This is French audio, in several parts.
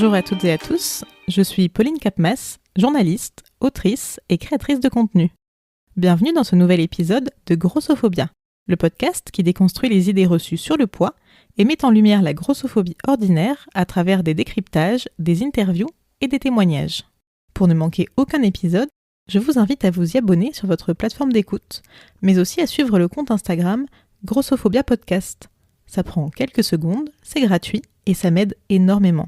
Bonjour à toutes et à tous, je suis Pauline Capmas, journaliste, autrice et créatrice de contenu. Bienvenue dans ce nouvel épisode de Grossophobia, le podcast qui déconstruit les idées reçues sur le poids et met en lumière la grossophobie ordinaire à travers des décryptages, des interviews et des témoignages. Pour ne manquer aucun épisode, je vous invite à vous y abonner sur votre plateforme d'écoute, mais aussi à suivre le compte Instagram Grossophobia Podcast. Ça prend quelques secondes, c'est gratuit et ça m'aide énormément.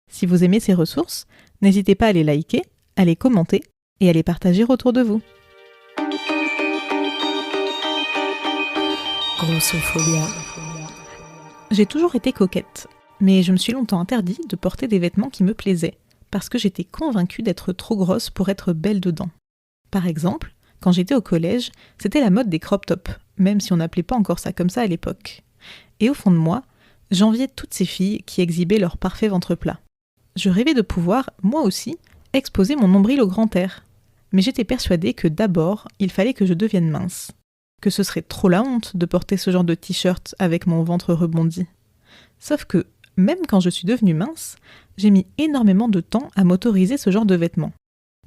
Si vous aimez ces ressources, n'hésitez pas à les liker, à les commenter et à les partager autour de vous. Grossophobia. J'ai toujours été coquette, mais je me suis longtemps interdit de porter des vêtements qui me plaisaient, parce que j'étais convaincue d'être trop grosse pour être belle dedans. Par exemple, quand j'étais au collège, c'était la mode des crop tops, même si on n'appelait pas encore ça comme ça à l'époque. Et au fond de moi, j'enviais toutes ces filles qui exhibaient leur parfait ventre plat. Je rêvais de pouvoir, moi aussi, exposer mon nombril au grand air. Mais j'étais persuadée que d'abord, il fallait que je devienne mince. Que ce serait trop la honte de porter ce genre de t-shirt avec mon ventre rebondi. Sauf que, même quand je suis devenue mince, j'ai mis énormément de temps à m'autoriser ce genre de vêtements.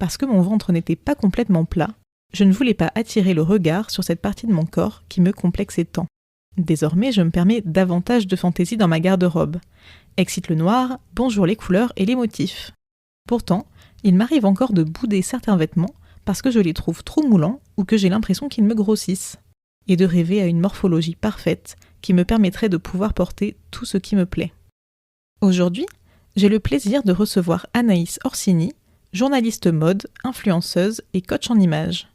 Parce que mon ventre n'était pas complètement plat, je ne voulais pas attirer le regard sur cette partie de mon corps qui me complexait tant. Désormais, je me permets davantage de fantaisie dans ma garde-robe. Excite le noir, bonjour les couleurs et les motifs. Pourtant, il m'arrive encore de bouder certains vêtements parce que je les trouve trop moulants ou que j'ai l'impression qu'ils me grossissent. Et de rêver à une morphologie parfaite qui me permettrait de pouvoir porter tout ce qui me plaît. Aujourd'hui, j'ai le plaisir de recevoir Anaïs Orsini, journaliste mode, influenceuse et coach en images.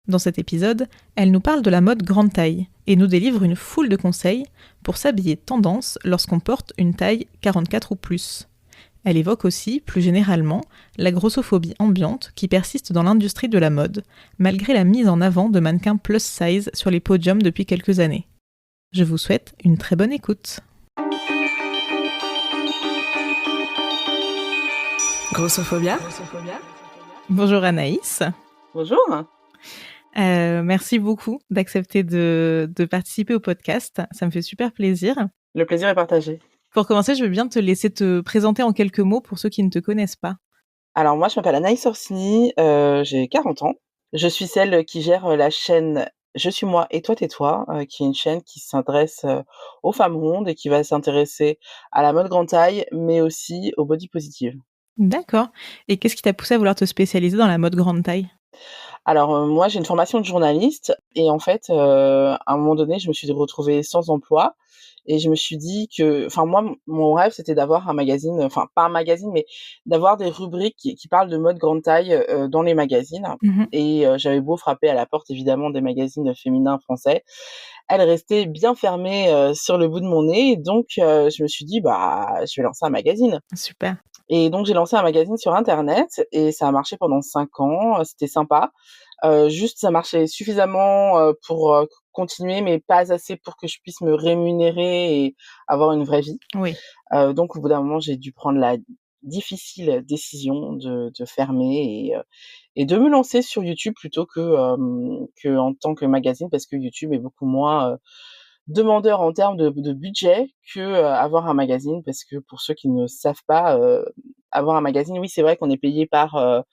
Dans cet épisode, elle nous parle de la mode grande taille et nous délivre une foule de conseils pour s'habiller tendance lorsqu'on porte une taille 44 ou plus. Elle évoque aussi, plus généralement, la grossophobie ambiante qui persiste dans l'industrie de la mode, malgré la mise en avant de mannequins plus size sur les podiums depuis quelques années. Je vous souhaite une très bonne écoute. Grossophobia. Bonjour Anaïs. Bonjour. Merci beaucoup d'accepter de participer au podcast. Ça me fait super plaisir. Le plaisir est partagé. Pour commencer, je veux bien te laisser te présenter en quelques mots pour ceux qui ne te connaissent pas. Alors moi, je m'appelle Anaïs Orsini, j'ai 40 ans. Je suis celle qui gère la chaîne Je suis moi et toi tais-toi, qui est une chaîne qui s'adresse aux femmes rondes et qui va s'intéresser à la mode grande taille, mais aussi au body positive. D'accord. Et qu'est-ce qui t'a poussé à vouloir te spécialiser dans la mode grande taille ? Alors moi, j'ai une formation de journaliste et en fait, à un moment donné, je me suis retrouvée sans emploi et je me suis dit que moi, mon rêve, c'était d'avoir un magazine, enfin pas un magazine, mais d'avoir des rubriques qui parlent de mode grande taille, dans les magazines et j'avais beau frapper à la porte évidemment des magazines féminins français, elle restait bien fermée, sur le bout de mon nez donc je me suis dit: «Bah, je vais lancer un magazine». Super. Et donc j'ai lancé un magazine sur internet et ça a marché pendant 5 ans, c'était sympa. Juste ça marchait suffisamment, pour, continuer, mais pas assez pour que je puisse me rémunérer et avoir une vraie vie. Oui. Donc au bout d'un moment, j'ai dû prendre la difficile décision de fermer et de me lancer sur YouTube plutôt que en tant que magazine parce que YouTube est beaucoup moins, demandeur en termes de budget que, avoir un magazine parce que pour ceux qui ne savent pas, avoir un magazine, oui, c'est vrai qu'on est payé par,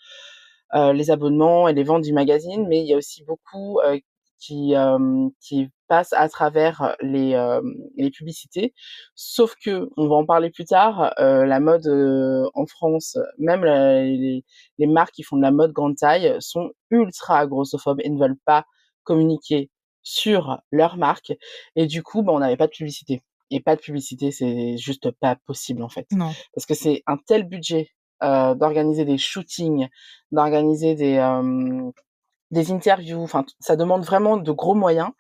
les abonnements et les ventes du magazine, mais il y a aussi beaucoup, qui passent à travers les publicités. Sauf qu'on va en parler plus tard, la mode, en France, même les marques qui font de la mode grande taille sont ultra grossophobes et ne veulent pas communiquer sur leur marque et du coup, on n'avait pas de publicité et pas de publicité, c'est juste pas possible, en fait. Non. Parce que c'est un tel budget, d'organiser des shootings, d'organiser des interviews, ça demande vraiment de gros moyens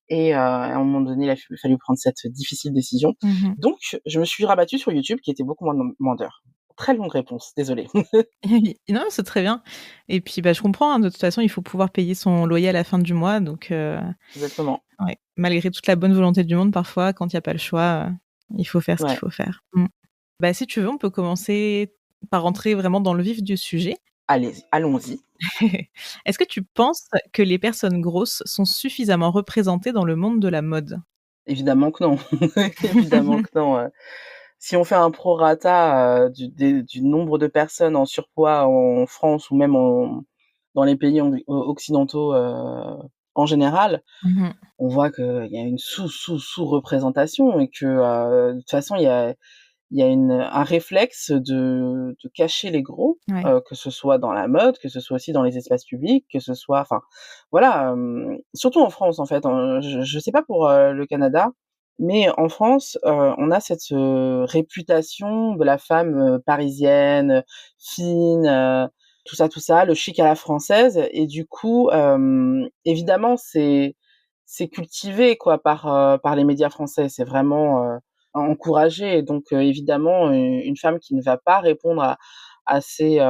et à un moment donné, il a fallu prendre cette difficile décision. Donc je me suis rabattue sur YouTube qui était beaucoup moins demandeur. Très longue réponse, désolée. Non, c'est très bien. Et puis, je comprends, de toute façon, il faut pouvoir payer son loyer à la fin du mois. Donc, Exactement. ouais, malgré toute la bonne volonté du monde, parfois, quand il n'y a pas le choix, il faut faire ce qu'il faut faire. Si tu veux, on peut commencer par rentrer vraiment dans le vif du sujet. Allons-y. Est-ce que tu penses que les personnes grosses sont suffisamment représentées dans le monde de la mode ? Évidemment que non. Évidemment que non. si on fait un prorata du nombre de personnes en surpoids en France ou même dans les pays occidentaux en général, Mmh. on voit qu'il y a une sous-représentation et que de toute façon, il y a un réflexe de cacher les gros, Ouais. que ce soit dans la mode, que ce soit aussi dans les espaces publics, que ce soit, enfin, voilà, surtout en France, en fait, hein. Je sais pas pour le Canada, mais en France, on a cette réputation de la femme parisienne, fine, tout ça, le chic à la française, et du coup, évidemment, c'est cultivé quoi par les médias français. C'est vraiment encouragé, et donc évidemment, une femme qui ne va pas répondre à ces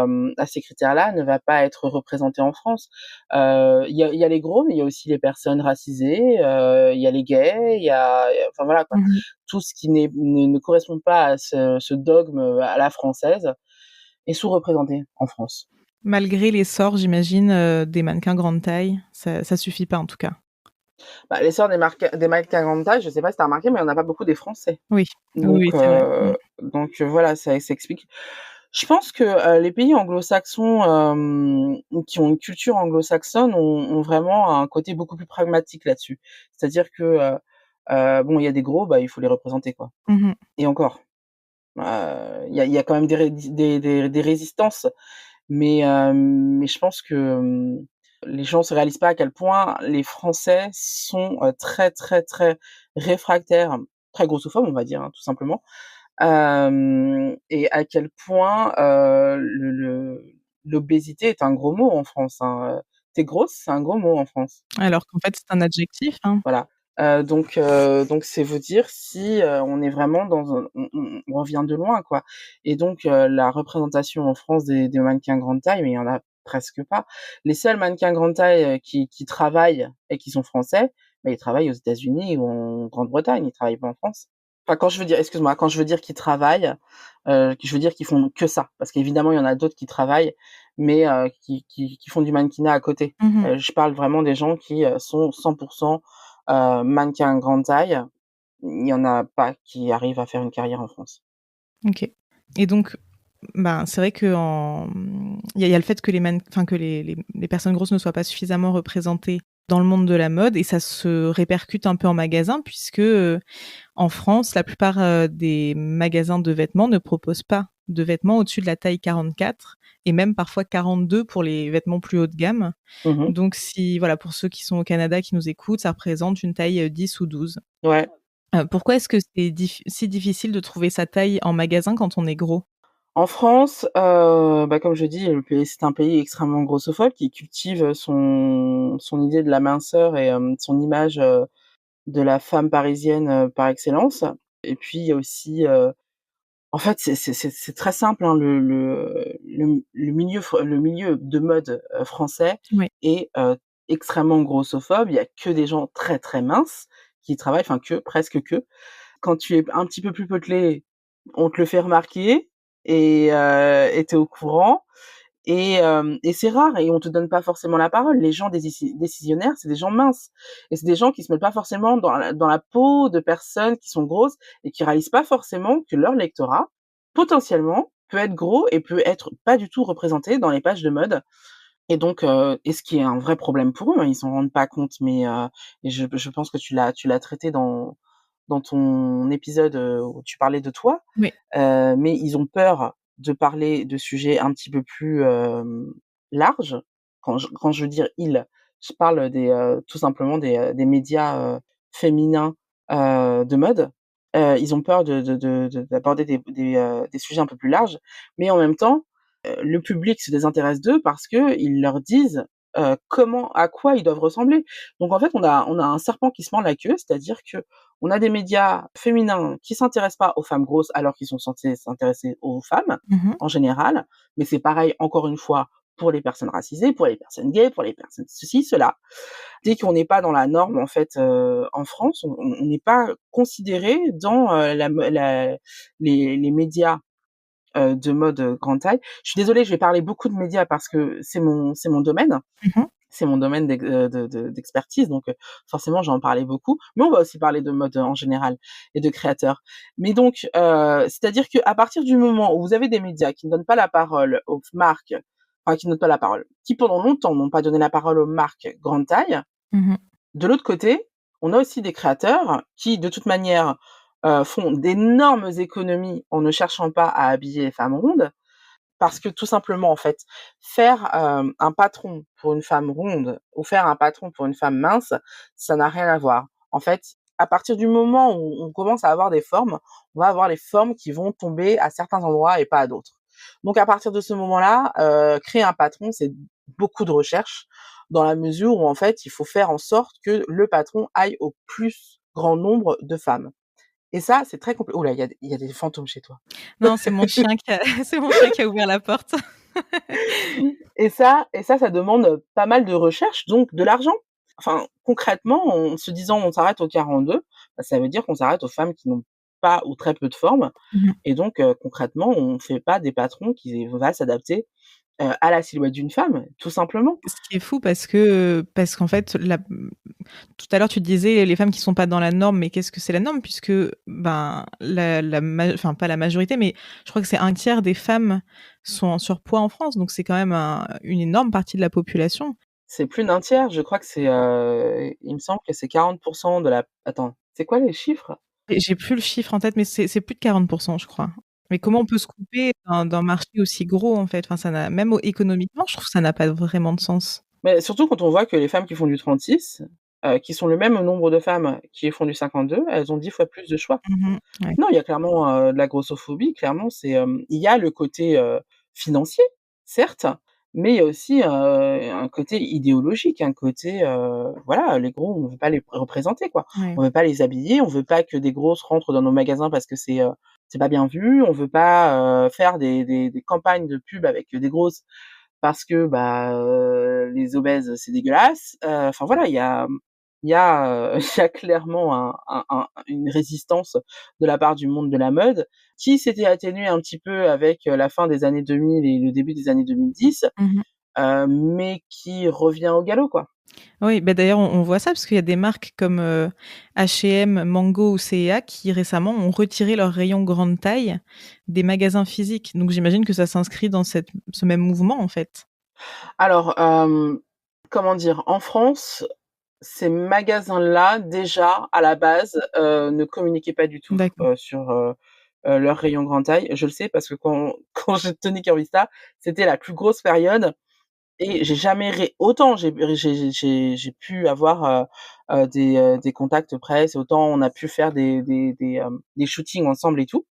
critères-là ne va pas être représentée en France. Il y a les gros, mais il y a aussi les personnes racisées, il y a les gays, enfin voilà quoi. Mmh. Tout ce qui ne correspond pas à ce dogme à la française est sous-représenté en France. Malgré l'essor, j'imagine, des mannequins grande taille, ça suffit pas en tout cas? Bah, l'essor des mannequins grande taille, je sais pas si tu as remarqué, mais il y en a pas beaucoup des Français. Oui. Oui, oui, Donc c'est vrai. Mmh. voilà, ça s'explique. Je pense que les pays anglo-saxons, qui ont une culture anglo-saxonne ont vraiment un côté beaucoup plus pragmatique là-dessus. C'est-à-dire que, bon, il y a des gros, bah, il faut les représenter, quoi, Mmh. et encore, il y a quand même des résistances, mais je pense que, les gens se réalisent pas à quel point les Français sont, très, très, très réfractaires, très grossophobes, on va dire, hein, tout simplement. Et à quel point, l'obésité est un gros mot en France, hein, «Tu grosse», c'est un gros mot en France. Alors qu'en fait, c'est un adjectif, hein. Voilà, donc c'est vous dire si, on est vraiment dans un on revient de loin, quoi, et donc la représentation en France des mannequins grande taille, mais il y en a presque pas. Les seuls mannequins grande taille, qui travaillent et qui sont français, bah, ils travaillent aux États-Unis ou en Grande-Bretagne, ils travaillent pas en France. Enfin, quand je veux dire qu'ils travaillent, je veux dire qu'ils font que ça. Parce qu'évidemment, il y en a d'autres qui travaillent, mais qui font du mannequinat à côté. Mmh. Je parle vraiment des gens qui, sont 100 mannequins grande taille. Il y en a pas qui arrivent à faire une carrière en France. OK. Et donc, ben, c'est vrai qu'en il y a le fait que les personnes grosses ne soient pas suffisamment représentées dans le monde de la mode, et ça se répercute un peu en magasin puisque, en France, la plupart, des magasins de vêtements ne proposent pas de vêtements au-dessus de la taille 44, et même parfois 42 pour les vêtements plus haut de gamme. Mmh. Donc si voilà, pour ceux qui sont au Canada, qui nous écoutent, ça représente une taille, 10 ou 12. Ouais. Pourquoi est-ce que c'est si difficile de trouver sa taille en magasin quand on est gros? En France, bah, comme je dis, c'est un pays extrêmement grossophobe qui cultive son idée de la minceur et son image, de la femme parisienne, par excellence. Et puis il y a aussi, en fait, c'est très simple, hein, le milieu de mode, français Oui. est, extrêmement grossophobe. Il y a que des gens très, très minces qui y travaillent, enfin presque que. Quand tu es un petit peu plus potelé, on te le fait remarquer, et tu es au courant, et c'est rare, et on te donne pas forcément la parole. Les gens décisionnaires, c'est des gens minces, et c'est des gens qui se mettent pas forcément dans la peau de personnes qui sont grosses et qui réalisent pas forcément que leur lectorat, potentiellement, peut être gros et peut être pas du tout représenté dans les pages de mode, et donc et ce qui est un vrai problème pour eux, hein, ils s'en rendent pas compte, mais et je pense que tu l'as traité dans ton épisode, où tu parlais de toi, Oui. mais ils ont peur de parler de sujets un petit peu plus, larges. Quand je veux dire «ils», je parle tout simplement des médias, féminins, de mode. Ils ont peur d'aborder des sujets un peu plus larges, mais en même temps, le public se désintéresse d'eux parce qu'ils leur disent, à quoi ils doivent ressembler. Donc en fait, on a un serpent qui se mord la queue, c'est-à-dire qu'on a des médias féminins qui s'intéressent pas aux femmes grosses alors qu'ils sont censés s'intéresser aux femmes, Mmh. en général. Mais c'est pareil, encore une fois, pour les personnes racisées, pour les personnes gays, pour les personnes ceci, cela. Dès qu'on n'est pas dans la norme, en fait, en France, on n'est pas considéré dans, les médias, de mode, grande taille. Je suis désolée, je vais parler beaucoup de médias parce que c'est mon domaine. Mmh. c'est mon domaine d'expertise, donc forcément j'en parlais beaucoup. Mais on va aussi parler de mode en général et de créateurs. Mais donc, c'est-à-dire qu'à partir du moment où vous avez des médias qui ne donnent pas la parole aux marques, enfin qui ne donnent pas la parole, qui pendant longtemps n'ont pas donné la parole aux marques grande taille, Mmh. de l'autre côté, on a aussi des créateurs qui, de toute manière, font d'énormes économies en ne cherchant pas à habiller les femmes rondes. Parce que tout simplement, en fait, faire, un patron pour une femme ronde ou faire un patron pour une femme mince, ça n'a rien à voir. En fait, à partir du moment où on commence à avoir des formes, on va avoir les formes qui vont tomber à certains endroits et pas à d'autres. Donc à partir de ce moment-là, créer un patron, c'est beaucoup de recherche dans la mesure où, en fait, il faut faire en sorte que le patron aille au plus grand nombre de femmes et ça, c'est très compli ouh là, il y a des fantômes chez toi. Non, c'est mon chien qui a c'est mon chien qui a ouvert la porte. Et ça demande pas mal de recherche, donc de l'argent. Enfin, concrètement, en se disant: «On s'arrête aux 42», bah, ça veut dire qu'on s'arrête aux femmes qui n'ont pas ou très peu de forme Mmh. et donc concrètement, on fait pas des patrons qui va s'adapter, à la silhouette d'une femme, tout simplement. Ce qui est fou parce qu'en fait, tout à l'heure, tu disais les femmes qui sont pas dans la norme, mais qu'est-ce que c'est la norme? Puisque, ben, enfin, pas la majorité, mais je crois que c'est un tiers des femmes sont en surpoids en France, donc c'est quand même une énorme partie de la population. C'est plus d'un tiers, je crois que c'est, il me semble que c'est 40 de la attends, c'est quoi les chiffres? Et j'ai plus le chiffre en tête, mais c'est plus de 40%, je crois. Mais comment on peut se couper d'un marché aussi gros, en fait? Enfin, ça n'a même économiquement, je trouve que ça n'a pas vraiment de sens. Mais surtout quand on voit que les femmes qui font du 36, qui sont le même nombre de femmes qui font du 52, elles ont 10 fois plus de choix. Mmh. Ouais. Non, il y a clairement, de la grossophobie, clairement, il y a le côté, financier, certes, mais il y a aussi, un côté idéologique, un côté, voilà, les gros, on veut pas les représenter, quoi. Ouais. On veut pas les habiller, on veut pas que des grosses rentrent dans nos magasins parce que c'est pas bien vu. On veut pas, faire des campagnes de pub avec des grosses parce que, bah, les obèses, c'est dégueulasse. Enfin voilà, il y a clairement une résistance de la part du monde de la mode qui s'était atténuée un petit peu avec, la fin des années 2000 et le début des années 2010, Mmh. mais qui revient au galop, quoi. Oui, bah, d'ailleurs, on voit ça parce qu'il y a des marques comme, H&M, Mango ou C&A qui récemment ont retiré leur rayon grande taille des magasins physiques. Donc j'imagine que ça s'inscrit dans ce même mouvement, en fait. Alors, comment dire? En France, ces magasins-là, déjà, à la base, ne communiquaient pas du tout, D'accord. sur, leur rayon grande taille. Je le sais parce que quand je tenais Curvista, c'était la plus grosse période et j'ai jamais autant j'ai pu avoir, des contacts presse, autant on a pu faire des shootings ensemble et tout.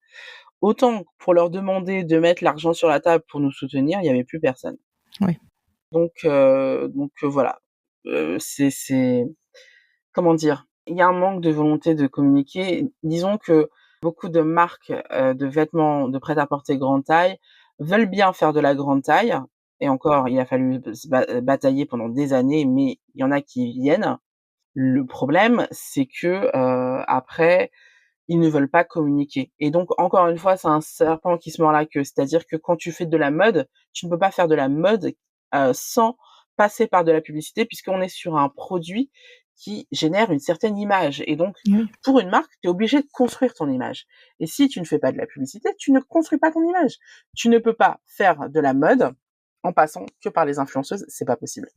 Autant pour leur demander de mettre l'argent sur la table pour nous soutenir, il y avait plus personne. Ouais. Donc voilà, c'est comment dire? Il y a un manque de volonté de communiquer. Disons que beaucoup de marques, de vêtements de prêt-à-porter grande taille veulent bien faire de la grande taille et encore, il a fallu batailler pendant des années, mais il y en a qui y viennent. Le problème, c'est que, après, ils ne veulent pas communiquer et donc encore une fois, c'est un serpent qui se mord la queue. C'est-à-dire que quand tu fais de la mode, tu ne peux pas faire de la mode, sans passer par de la publicité puisqu'on est sur un produit qui génère une certaine image et donc Oui. pour une marque, tu es obligé de construire ton image et si tu ne fais pas de la publicité, tu ne construis pas ton image. Tu ne peux pas faire de la mode en passant que par les influenceuses, c'est pas possible.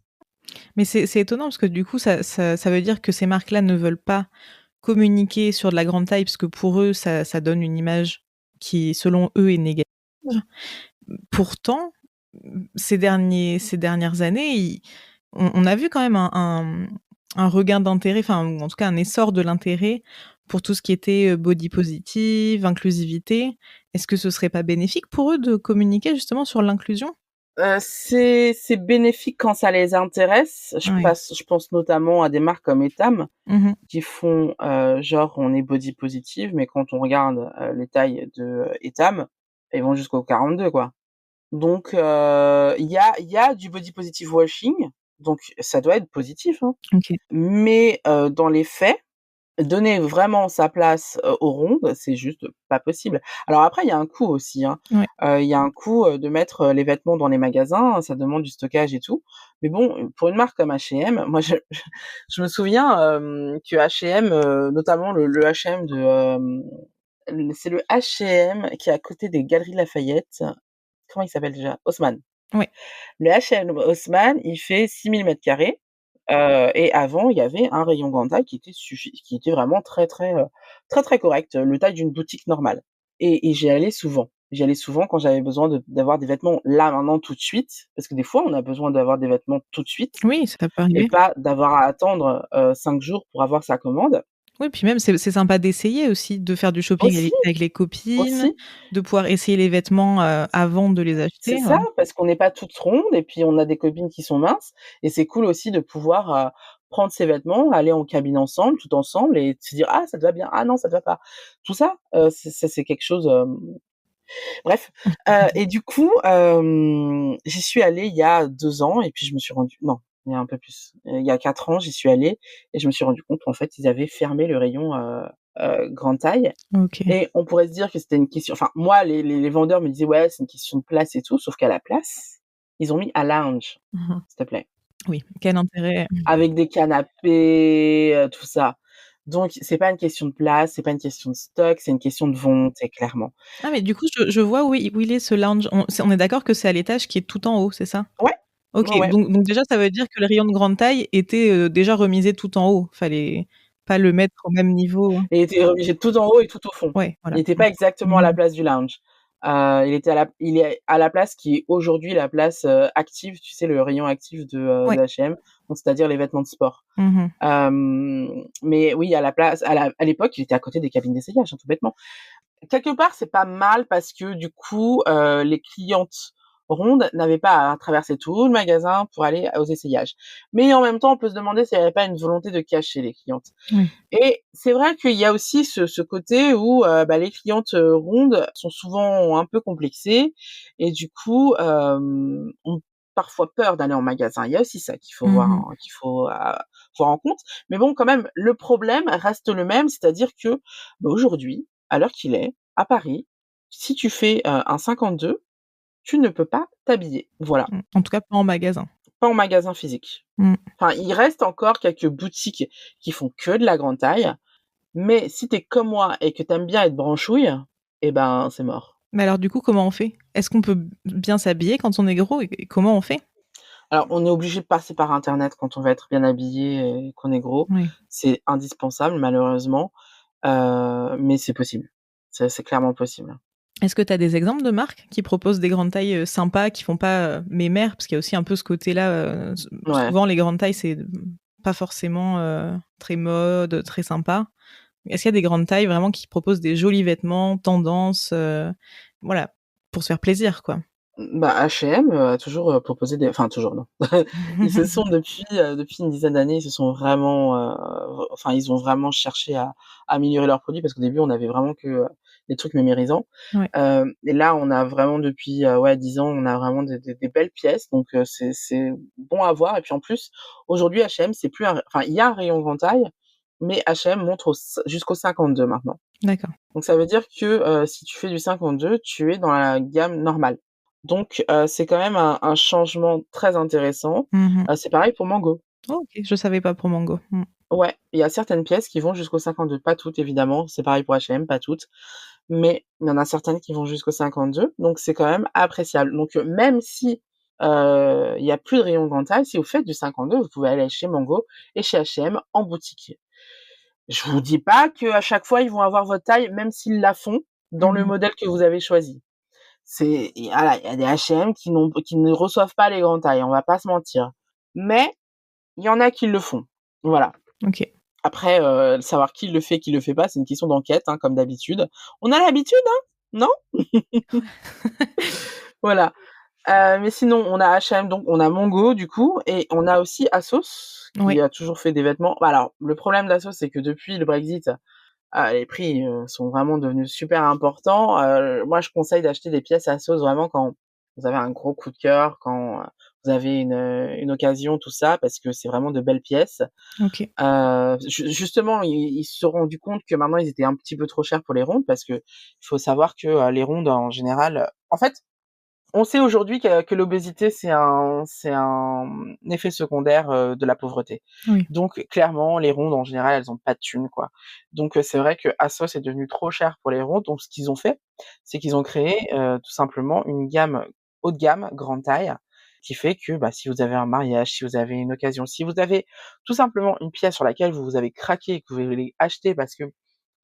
Mais c'est étonnant parce que du coup, ça veut dire que ces marques-là ne veulent pas communiquer sur de la grande taille parce que pour eux, ça donne une image qui, selon eux, est négative. Pourtant, ces dernières années, on a vu quand même un regain d'intérêt, enfin, ou en tout cas un essor de l'intérêt pour tout ce qui était, body positive, inclusivité. Est-ce que ce serait pas bénéfique pour eux de communiquer justement sur l'inclusion? C'est bénéfique quand ça les intéresse. Ouais. Je pense notamment à des marques comme Etam Mmh. qui font, genre on est body positive, mais quand on regarde, les tailles de Etam, elles vont jusqu'au 42 quoi. Donc il y a du body positive washing, donc ça doit être positif, hein. OK. Mais dans les faits, donner vraiment sa place, aux rondes, c'est juste pas possible. Alors après, il y a un coût aussi, hein. Ouais. Il y a un coût, de mettre, les vêtements dans les magasins, ça demande du stockage et tout. Mais bon, pour une marque comme H&M, moi je me souviens, que H&M, notamment le H&M de, c'est le H&M qui est à côté des Galeries Lafayette. Comment il s'appelle déjà? Haussmann. Ouais. Le H&M Haussmann, il fait 6 000 m², et avant, il y avait un rayon grande taille qui était vraiment très, très, très, très correct, le taille d'une boutique normale et j'y allais souvent. J'y allais souvent quand j'avais besoin d'avoir des vêtements là, maintenant, tout de suite, parce que des fois, on a besoin d'avoir des vêtements tout de suite Oui, ça peut et arriver. pas d'avoir à attendre, 5 jours pour avoir sa commande. Oui, puis même c'est sympa d'essayer aussi, de faire du shopping Aussi, avec les copines, aussi. de pouvoir essayer les vêtements, avant de les C'est acheter, ça, parce qu'on n'est pas toutes rondes et puis on a des copines qui sont minces et c'est cool aussi de pouvoir, prendre ses vêtements, aller en cabine ensemble, tout ensemble et se dire: «Ah ça te va bien, ah non ça te va pas». Tout ça, c'est quelque chose, bref, et du coup, j'y suis allée il y a 2 ans et puis je me suis rendue non, il y a un peu plus, il y a 4 ans, j'y suis allée et je me suis rendue compte qu'en fait, ils avaient fermé le rayon, grande taille OK. et on pourrait se dire que c'était une question enfin moi les vendeurs me disaient: «Ouais, c'est une question de place et tout», sauf qu'à la place, ils ont mis un lounge, Mmh mh. s'il te plaît, Oui, quel intérêt? avec des canapés, tout ça. Donc c'est pas une question de place, c'est pas une question de stock, c'est une question de volonté, clairement. Ah mais du coup, je vois où il est ce lounge. On est d'accord que c'est à l'étage qui est tout en haut, c'est ça? Ouais, OK, ouais, ouais. donc déjà ça veut dire que le rayon de grande taille était, déjà remisé tout en haut. Fallait pas le mettre au même niveau. Il était obligé de tout en haut et tout au fond. Ouais, Il voilà. était Mmh. pas exactement à la Mmh. place du lounge. Il est à la place qui est aujourd'hui la place, active, tu sais, le rayon actif Ouais. de H&M, donc c'est-à-dire les vêtements de sport. Mmh mh. Mais oui, à la place à l'époque, il était à côté des cabines d'essayage, hein, tout bêtement. Quelque part, c'est pas mal parce que du coup, les clientes rondes n'avaient pas à traverser tout le magasin pour aller aux essayages. Mais en même temps, on peut se demander s'il y avait pas une volonté de cacher les clientes. Oui. Et c'est vrai qu'il y a aussi ce côté où, bah, les clientes, rondes sont souvent un peu complexées et du coup, ont parfois peur d'aller en magasin. Il y a aussi ça qu'il faut voir Mmh mh. en qu'il faut, voir en compte. Mais bon, quand même, le problème reste le même, c'est-à-dire que, bah, aujourd'hui, à l'heure qu'il est, à Paris, si tu fais, un 52, tu ne peux pas t'habiller. Voilà, Mmh. En tout cas, pas en magasin. pas en magasin physique. Mmh. Enfin, il reste encore quelques boutiques qui font que de la grande taille, mais si tu es comme moi et que tu aimes bien être branchouille, eh ben, c'est mort. Mais alors du coup, comment on fait? Est-ce qu'on peut bien s'habiller quand on est gros et comment on fait? Alors, on est obligé de passer par internet quand on veut être bien habillé et qu'on est gros. Oui. C'est indispensable malheureusement, mais c'est possible. C'est clairement possible. Est-ce que tu as des exemples de marques qui proposent des grandes tailles, sympas, qui font pas, mémères? Parce qu'il y a aussi un peu ce côté-là, Ouais. souvent les grandes tailles, c'est, pas forcément, très mode, très sympa. Est-ce qu'il y a des grandes tailles vraiment qui proposent des jolis vêtements, tendance, voilà, pour se faire plaisir, quoi? Bah, H&M, a toujours, proposé des enfin toujours non. Ils se sont depuis une dizaine d'années, ils se sont vraiment, enfin ils ont vraiment cherché à améliorer leurs produits parce qu'au début on avait vraiment que, des trucs mémérisants. Ouais. Et là on a vraiment depuis, ouais 10 ans, on a vraiment des belles pièces donc c'est bon à voir et puis en plus, aujourd'hui H&M c'est plus un enfin il y a un rayon grande taille, mais H&M montre jusqu'au 52 maintenant. D'accord. Donc ça veut dire que, si tu fais du 52, tu es dans la gamme normale. Donc c'est quand même un changement très intéressant. Mmh mh. C'est pareil pour Mango. Oh OK, je savais pas pour Mango. Mmh. Ouais, il y a certaines pièces qui vont jusqu'au 52, pas toutes évidemment, c'est pareil pour H&M, pas toutes, mais il y en a certaines qui vont jusqu'au 52, donc c'est quand même appréciable. Donc même si, il y a plus de rayon grande taille, si vous faites du 52, vous pouvez aller chez Mango et chez H&M en boutique. Je vous dis pas qu'à chaque fois ils vont avoir votre taille, même s'ils la font dans le Mmh mh. modèle que vous avez choisi. Voilà, il y a des H&M qui ne reçoivent pas les grandes tailles, on va pas se mentir. Mais il y en a qui le font. Voilà. OK. Après, savoir qui le fait pas, c'est une question d'enquête, hein, comme d'habitude. On a l'habitude, hein? Non? Voilà. Mais sinon, on a H&M, donc on a Mongo du coup et on a aussi ASOS qui Oui. a toujours fait des vêtements. Bah, alors, le problème d'ASOS, c'est que depuis le Brexit, les prix, sont vraiment devenus super importants. Moi, je conseille d'acheter des pièces ASOS vraiment quand vous avez un gros coup de cœur, quand vous avez une occasion, tout ça, parce que c'est vraiment de belles pièces. OK. Justement, ils se sont rendus compte que maintenant ils étaient un petit peu trop chers pour les rondes, parce que il faut savoir que les rondes en général, en fait, on sait aujourd'hui que l'obésité, c'est un effet secondaire de la pauvreté. Oui. Donc clairement, les rondes en général, elles ont pas de thunes, quoi. Donc c'est vrai que ASOS est devenu trop cher pour les rondes. Donc ce qu'ils ont fait, c'est qu'ils ont créé tout simplement une gamme haut de gamme, grande taille, qui fait que si vous avez un mariage, si vous avez une occasion, si vous avez tout simplement une pièce sur laquelle vous avez craqué et que vous voulez acheter parce que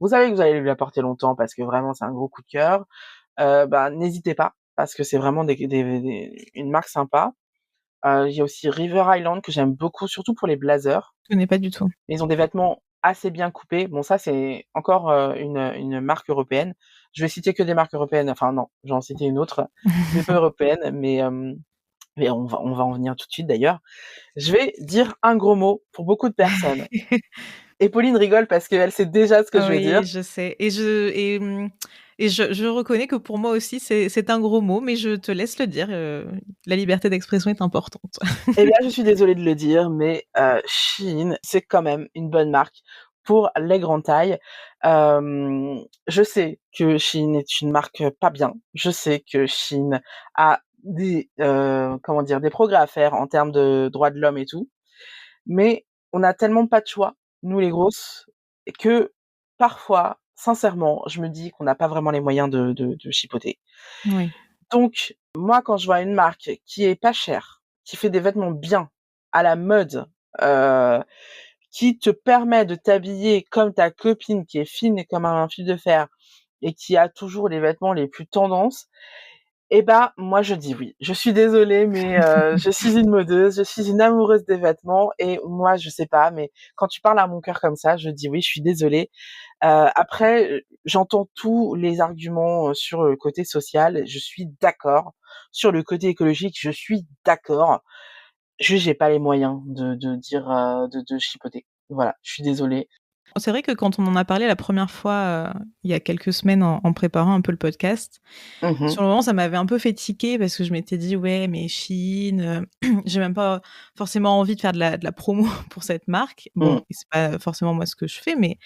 vous savez que vous allez lui la porter longtemps, parce que vraiment c'est un gros coup de cœur, n'hésitez pas, parce que c'est vraiment une marque sympa. Il y a aussi River Island que j'aime beaucoup, surtout pour les blazers. Je connais pas du tout. Ils ont des vêtements assez bien coupés. Bon, ça c'est encore une marque européenne. Je vais citer que des marques européennes. Enfin non, je vais en citer une autre, mais pas européenne. Mais on va en venir tout de suite d'ailleurs. Je vais dire un gros mot pour beaucoup de personnes. Et Pauline rigole parce qu'elle sait déjà ce que je vais Oui, dire. je sais et je reconnais que pour moi aussi c'est un gros mot, mais je te laisse le dire, la liberté d'expression est importante. Eh bien, je suis désolée de le dire, mais Shein, c'est quand même une bonne marque pour les grandes tailles. Je sais que Shein est une marque pas bien. Je sais que Shein a des progrès à faire en termes de droits de l'homme et tout. Mais on a tellement pas de choix, nous les grosses, que parfois, sincèrement, je me dis qu'on n'a pas vraiment les moyens de chipoter. Oui. Donc, moi, quand je vois une marque qui est pas chère, qui fait des vêtements bien, à la mode, heu, qui te permet de t'habiller comme ta copine qui est fine comme un fil de fer et qui a toujours les vêtements les plus tendances, et moi je dis oui. Je suis désolée, mais je suis une modeuse, je suis une amoureuse des vêtements et moi je sais pas, mais quand tu parles à mon cœur comme ça, je dis oui, je suis désolée. Après, j'entends tous les arguments sur le côté social, je suis d'accord. Sur le côté écologique, je suis d'accord. Juste, j'ai pas les moyens de dire, de chipoter. Voilà, je suis désolée. C'est vrai que quand on en a parlé la première fois, il y a quelques semaines en préparant un peu le podcast, Mmh. sur le moment, ça m'avait un peu fait tiquer parce que je m'étais dit: «Ouais, mais Shein, j'ai même pas forcément envie de faire de la promo pour cette marque». Bon, Mmh. et c'est pas forcément moi ce que je fais, mais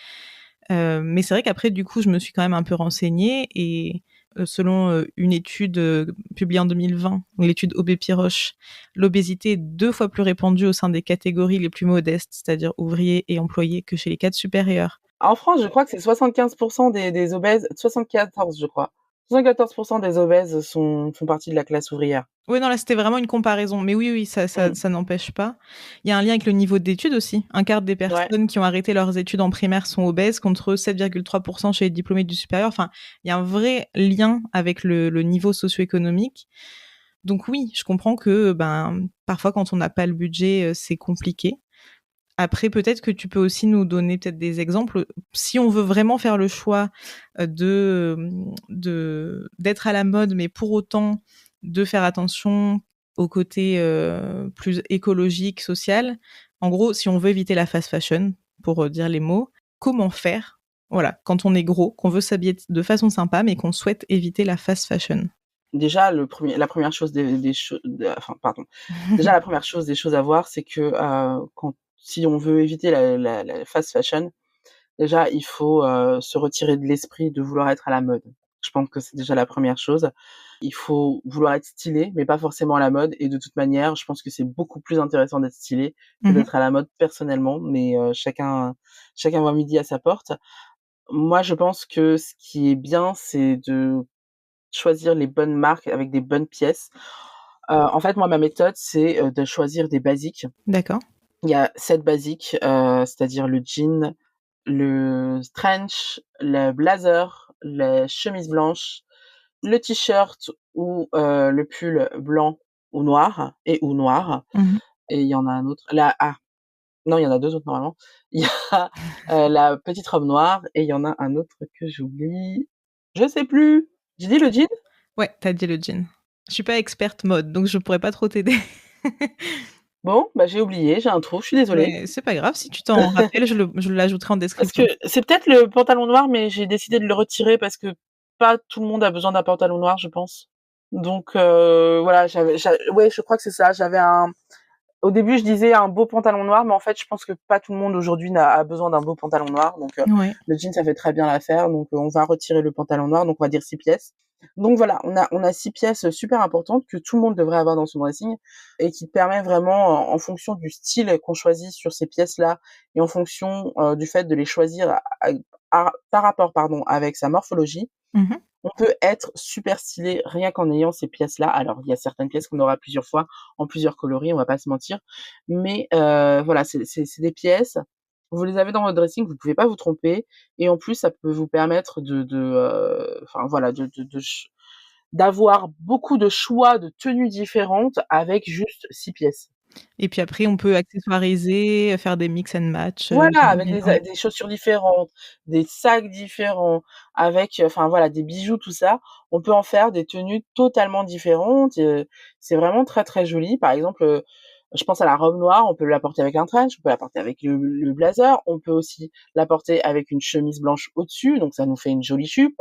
c'est vrai qu'après du coup, je me suis quand même un peu renseignée et selon, une étude, publiée en 2020, l'étude Aubé-Piroche, l'obésité est 2 fois plus répandue au sein des catégories les plus modestes, c'est-à-dire ouvriers et employés, que chez les cadres supérieurs. En France, je crois que c'est 75 des obèses, 74 je crois. 74 des obèses font partie de la classe ouvrière. Oui, non, là, c'était vraiment une comparaison, mais oui, oui, ça ça Mmh. ça n'empêche pas. Il y a un lien avec le niveau d'études aussi. Un quart des Ouais. personnes qui ont arrêté leurs études en primaire sont obèses contre 7,3 chez les diplômés du supérieur. Enfin, il y a un vrai lien avec le niveau socio-économique. Donc oui, je comprends que, parfois, quand on n'a pas le budget, c'est compliqué. Après, peut-être que tu peux aussi nous donner peut-être des exemples, si on veut vraiment faire le choix, d'être à la mode, mais pour autant de faire attention au côté, plus écologique, social. En gros, si on veut éviter la fast fashion, pour, dire les mots, comment faire? Voilà, quand on est gros, qu'on veut s'habiller de façon sympa, mais qu'on souhaite éviter la fast fashion. Déjà la première chose des choses, enfin pardon. Déjà la première chose des choses à voir, c'est que, quand si on veut éviter la fast fashion, déjà il faut, se retirer de l'esprit de vouloir être à la mode. Je pense que c'est déjà la première chose. Il faut vouloir être stylé, mais pas forcément à la mode, et de toute manière, je pense que c'est beaucoup plus intéressant d'être stylé que Mmh. d'être à la mode personnellement, mais chacun voit midi à sa porte. Moi, je pense que ce qui est bien, c'est de choisir les bonnes marques avec des bonnes pièces. En fait, moi, ma méthode, c'est, de choisir des basiques. D'accord. Il y a 7 basiques, c'est-à-dire le jean, le trench, le blazer, les chemises blanches, le t-shirt ou le pull blanc ou noir ou noir, Mmh. et il y en a un autre non, il y en a 2 autres normalement. Il y a, la petite robe noire, et il y en a un autre que j'oublie. Je sais plus. J'ai dit le jean? Ouais, tu as dit le jean. Je suis pas experte mode, donc je pourrais pas trop t'aider. Bon, j'ai oublié, j'ai un trou, je suis désolée. Mais c'est pas grave, si tu t'en rappelles, je l'ajouterai en Parce que description. c'est peut-être le pantalon noir, mais j'ai décidé de le retirer parce que pas tout le monde a besoin d'un pantalon noir, je pense. Donc voilà, ouais, je crois que c'est ça. Au début, je disais un beau pantalon noir, mais en fait, je pense que pas tout le monde aujourd'hui a besoin d'un beau pantalon noir. Donc, Ouais. le jean, ça fait très bien l'affaire. Donc, on va retirer le pantalon noir. Donc, on va dire 6 pièces. Donc voilà, on a 6 pièces super importantes que tout le monde devrait avoir dans son dressing et qui te permet vraiment, en fonction du style qu'on choisit sur ces pièces-là et en fonction du fait de les choisir par rapport, pardon, avec sa morphologie, Mmh. on peut être super stylé rien qu'en ayant ces pièces-là. Alors, il y a certaines pièces qu'on aura plusieurs fois, en plusieurs coloris, on va pas se mentir. Mais voilà, c'est des pièces, vous les avez dans votre dressing, vous pouvez pas vous tromper et en plus, ça peut vous permettre enfin voilà, d'avoir beaucoup de choix de tenues différentes avec juste 6 pièces. Et puis après on peut accessoiriser, faire des mix and match, Voilà, j'aime avec bien, ouais. des chaussures différentes, des sacs différents, avec, enfin voilà, des bijoux, tout ça. On peut en faire des tenues totalement différentes, c'est vraiment très, très joli. Par exemple, je pense à la robe noire, on peut la porter avec un trench, on peut la porter avec le blazer, on peut aussi la porter avec une chemise blanche au-dessus, donc ça nous fait une jolie jupe.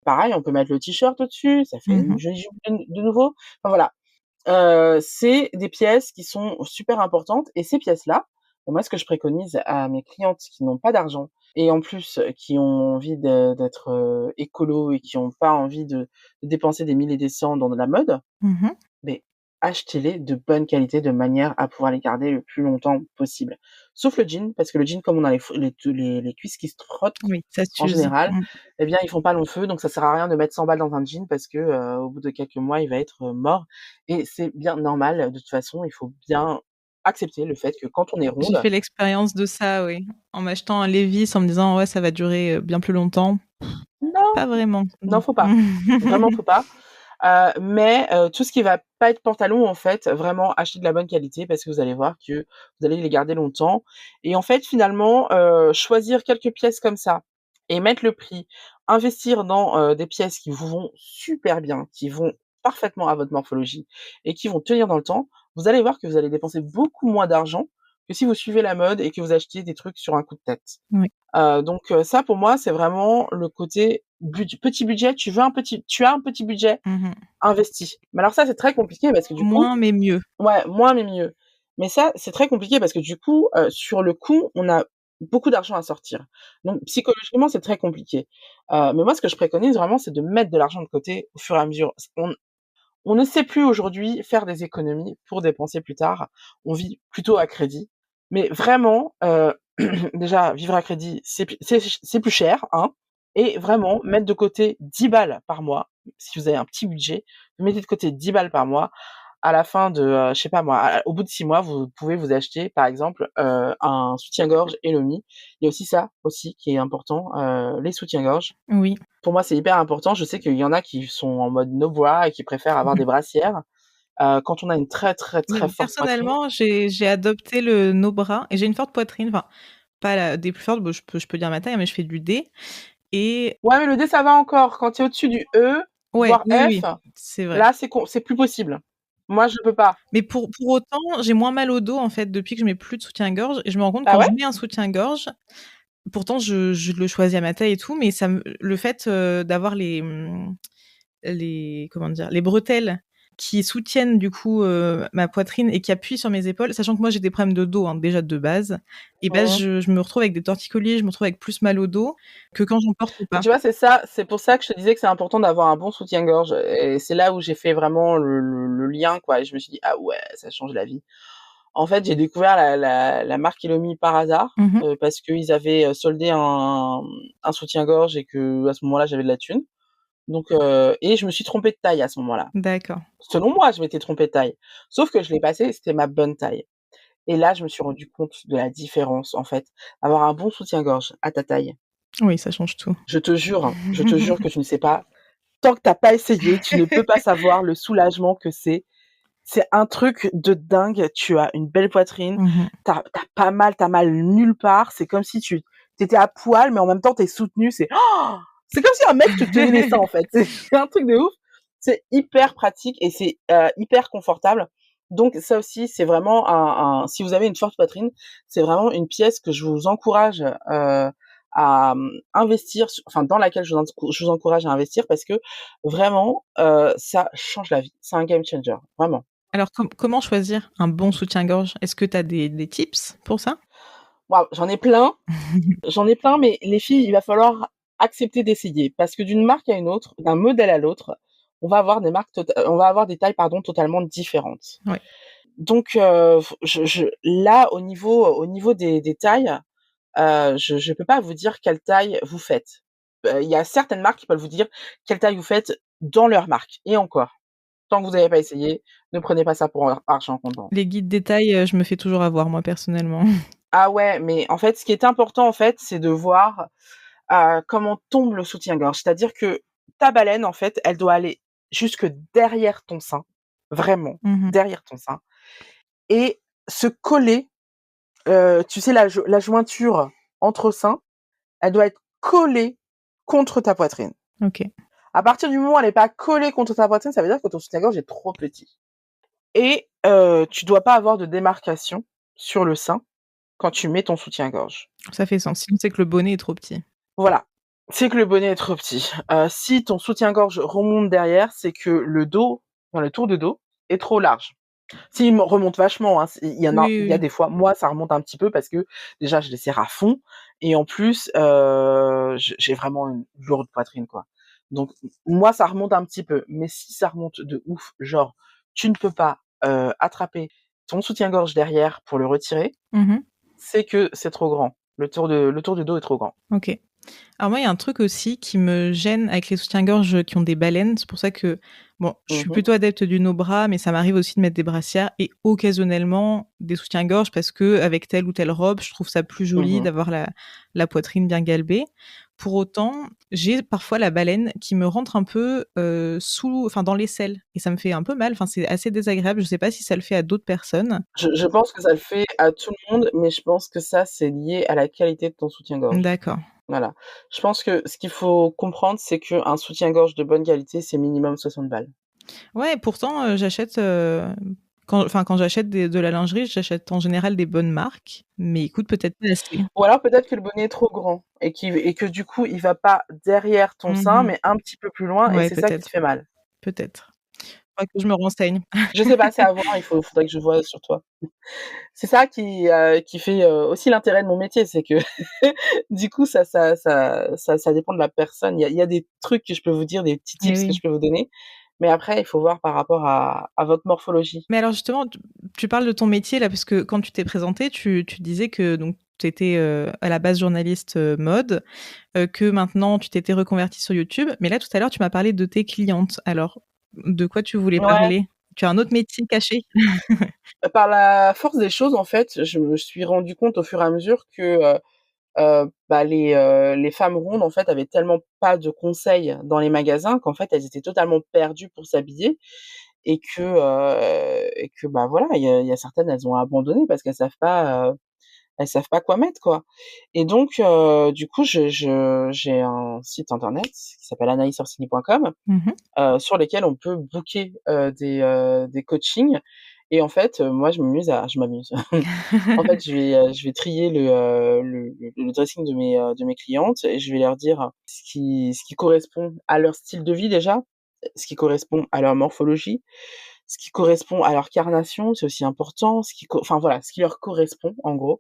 Pareil, on peut mettre le t-shirt au-dessus, ça fait une Mmh. jolie jupe de nouveau. Enfin voilà, c'est des pièces qui sont super importantes et ces pièces-là, moi, ce que je préconise à mes clientes qui n'ont pas d'argent et en plus, qui ont envie d'être, écolo et qui ont pas envie de dépenser des 1000 et des cents dans de la mode, Mmh. mais achetez-les de bonne qualité de manière à pouvoir les garder le plus longtemps possible. Sauf le jean, parce que le jean, comme on a les cuisses qui se frottent Oui, ça en s'use. général, Mmh. eh bien, ils font pas long feu, donc ça sert à rien de mettre 100 balles dans un jean parce que, au bout de quelques mois, il va être, mort et c'est bien normal. De toute façon, il faut bien accepter le fait que quand on est J'ai ronde fait l'expérience de ça, oui. En m'achetant un Levi's en me disant: «Ouais, ça va durer, bien plus longtemps». non, Pas vraiment, non, non. faut pas. Vraiment, faut pas. Mais tout ce qui va pas être pantalon, en fait, vraiment acheter de la bonne qualité parce que vous allez voir que vous allez les garder longtemps et en fait, finalement, choisir quelques pièces comme ça et mettre le prix, investir dans, des pièces qui vous vont super bien, qui vont parfaitement à votre morphologie et qui vont tenir dans le temps, vous allez voir que vous allez dépenser beaucoup moins d'argent que si vous suivez la mode et que vous achetiez des trucs sur un coup de tête. Oui. Donc ça pour moi, c'est vraiment le côté petit budget, tu as un petit budget, Mmh. investis. Mais alors ça, c'est très compliqué parce que du coup Moins mais mieux. ouais, moins mais mieux. Mais ça, c'est très compliqué parce que du coup, sur le coup, on a beaucoup d'argent à sortir. Donc psychologiquement, c'est très compliqué. Mais moi, ce que je préconise vraiment, c'est de mettre de l'argent de côté au fur et à mesure. On ne sait plus aujourd'hui faire des économies pour dépenser plus tard. On vit plutôt à crédit. Mais vraiment, déjà, vivre à crédit, c'est plus cher, hein. Et vraiment, mettre de côté 10 balles par mois, si vous avez un petit budget, vous mettez de côté 10 balles par mois. À la fin de, je sais pas moi, au bout de 6 mois, vous pouvez vous acheter, par exemple, un soutien-gorge Elomi. Il y a aussi ça, aussi, qui est important, les soutiens-gorge. Oui. Pour moi, c'est hyper important. Je sais qu'il y en a qui sont en mode no bras et qui préfèrent avoir des brassières. Quand on a une très, très, Oui, très forte poitrine. personnellement, j'ai adopté le no bras et j'ai une forte poitrine, enfin, pas la des plus fortes, bon, je peux dire ma taille, mais je fais du D et Ouais, mais le D, ça va encore. Quand tu es au-dessus du E, ouais, voire oui, F, oui, c'est vrai. là, c'est plus possible. Moi, je peux pas. Mais pour autant, j'ai moins mal au dos, en fait, depuis que je mets plus de soutien-gorge et je me rends compte Ah quand ouais? je mets un soutien-gorge, pourtant je le choisis à ma taille et tout, mais ça me le fait, d'avoir les comment dire? Les bretelles qui soutiennent du coup, ma poitrine et qui appuient sur mes épaules, sachant que moi j'ai des problèmes de dos, hein, déjà de base et ben Mmh. je me retrouve avec des torticolis, je me retrouve avec plus mal au dos que quand j'en porte Mais pas. tu vois, c'est ça, c'est pour ça que je te disais que c'est important d'avoir un bon soutien-gorge et c'est là où j'ai fait vraiment le lien, quoi et je me suis dit: «Ah ouais, ça change la vie». En fait, j'ai découvert la marque Elomi par hasard, Mmh mh. parce qu'ils avaient, soldé un soutien-gorge et qu'à ce moment-là, j'avais de la thune. Donc et je me suis trompée de taille à ce moment-là. D'accord. Selon moi, je m'étais trompée de taille. Sauf que je l'ai passé, c'était ma bonne taille. Et là, je me suis rendu compte de la différence, en fait. Avoir un bon soutien-gorge à ta taille, Oui, ça change tout. je te jure que tu ne sais pas. Tant que tu as pas essayé, tu ne peux pas savoir le soulagement que c'est. C'est un truc de dingue. Tu as une belle poitrine, Mmh mh. tu as pas mal, tu as mal nulle part. C'est comme si tu étais à poil, mais en même temps, tu es soutenue. C'est comme si un mec te tenait les seins, en fait. C'est un truc de ouf. C'est hyper pratique et c'est, hyper confortable. Donc ça aussi, c'est vraiment si vous avez une forte poitrine, c'est vraiment une pièce que je vous encourage, investir, enfin dans laquelle je vous encourage à investir parce que vraiment, ça change la vie. C'est un game changer, vraiment. Alors comment choisir un bon soutien-gorge? Est-ce que tu as des tips pour ça? Waouh, j'en ai plein, mais les filles, il va falloir accepter d'essayer parce que d'une marque à une autre, d'un modèle à l'autre, on va avoir des tailles pardon totalement différentes. Ouais. Donc là au niveau des tailles, je peux pas vous dire quelle taille vous faites. Il y a certaines marques qui peuvent vous dire quelle taille vous faites dans leur marque et encore, tant que vous n'avez pas essayé, ne prenez pas ça pour argent comptant. Les guides détails, je me fais toujours avoir moi personnellement. Ah ouais, mais en fait, ce qui est important, en fait, c'est de voir, comment tombe le soutien-gorge. C'est-à-dire que ta baleine, en fait, elle doit aller jusque derrière ton sein, vraiment, Mmh. derrière ton sein et se coller, tu sais la jointure entre seins, elle doit être collée contre ta poitrine. OK. À partir du moment où elle est pas collée contre ta poitrine, ça veut dire que ton soutien-gorge est trop petit et tu dois pas avoir de démarcation sur le sein quand tu mets ton soutien-gorge. Ça fait sens. Sinon, c'est que le bonnet est trop petit. Voilà, c'est que le bonnet est trop petit. Si ton soutien-gorge remonte derrière, c'est que le dos, enfin le tour de dos est trop large. S'il me remonte vachement, hein, Oui, il oui, y a oui. des fois, moi ça remonte un petit peu parce que déjà je les serre à fond et en plus, j'ai vraiment une lourde poitrine, quoi. Donc moi ça remonte un petit peu, mais si ça remonte de ouf, genre tu ne peux pas, attraper ton soutien-gorge derrière pour le retirer, Mmh. c'est que c'est trop grand. Le tour du dos est trop grand. OK. Alors moi, il y a un truc aussi qui me gêne avec les soutiens-gorge qui ont des baleines. C'est pour ça que, bon, je suis Mmh. plutôt adepte du no-bras, mais ça m'arrive aussi de mettre des brassières et occasionnellement des soutiens-gorge parce que avec telle ou telle robe, je trouve ça plus joli Mmh. d'avoir la poitrine bien galbée. Pour autant, j'ai parfois la baleine qui me rentre un peu, enfin dans l'aisselle et ça me fait un peu mal. Enfin, c'est assez désagréable. Je sais pas si ça le fait à d'autres personnes. Je pense que ça le fait à tout le monde, mais je pense que ça, c'est lié à la qualité de ton soutien-gorge. D'accord. Voilà. Je pense que ce qu'il faut comprendre, c'est qu'un soutien-gorge de bonne qualité, c'est minimum 60 balles. Ouais, pourtant, j'achète, quand j'achète de la lingerie, j'achète en général des bonnes marques, mais écoute, peut-être pas assez. Ou alors peut-être que le bonnet est trop grand et que du coup, il va pas derrière ton sein, Mmh. mais un petit peu plus loin et Ouais, c'est ça qui te peut-être, fait mal. peut-être. Faudrait que je me renseigne. Je sais pas, c'est à voir, faudrait que je vois sur toi. C'est ça qui fait, aussi l'intérêt de mon métier, c'est que du coup, ça dépend de la personne. Il y a des trucs que je peux vous dire, des petits Eh tips que oui. je peux vous donner, mais après, il faut voir par rapport à votre morphologie. Mais alors justement, tu parles de ton métier là, parce que quand tu t'es présenté, tu disais que donc tu étais, à la base journaliste, mode, que maintenant tu t'étais reconvertie sur YouTube. Mais là, tout à l'heure, tu m'as parlé de tes clientes. Alors, de quoi tu voulais Ouais, parler? Tu as un autre métier caché? par la force des choses, en fait, je me suis rendu compte au fur et à mesure que, bah, les femmes rondes, en fait, avaient tellement pas de conseils dans les magasins qu'en fait, elles étaient totalement perdues pour s'habiller et que, bah, voilà, il y a certaines, elles ont abandonné parce elles savent pas quoi mettre, quoi et donc du coup, j'ai un site internet qui s'appelle anaïsorsini.com, Mmh. sur lesquels on peut booker, des coachings et en fait, moi je m'amuse. En fait, je vais trier le dressing de mes clientes et je vais leur dire ce qui correspond à leur style de vie déjà, ce qui correspond à leur morphologie, ce qui correspond à leur carnation, c'est aussi important, enfin voilà, ce qui leur correspond en gros,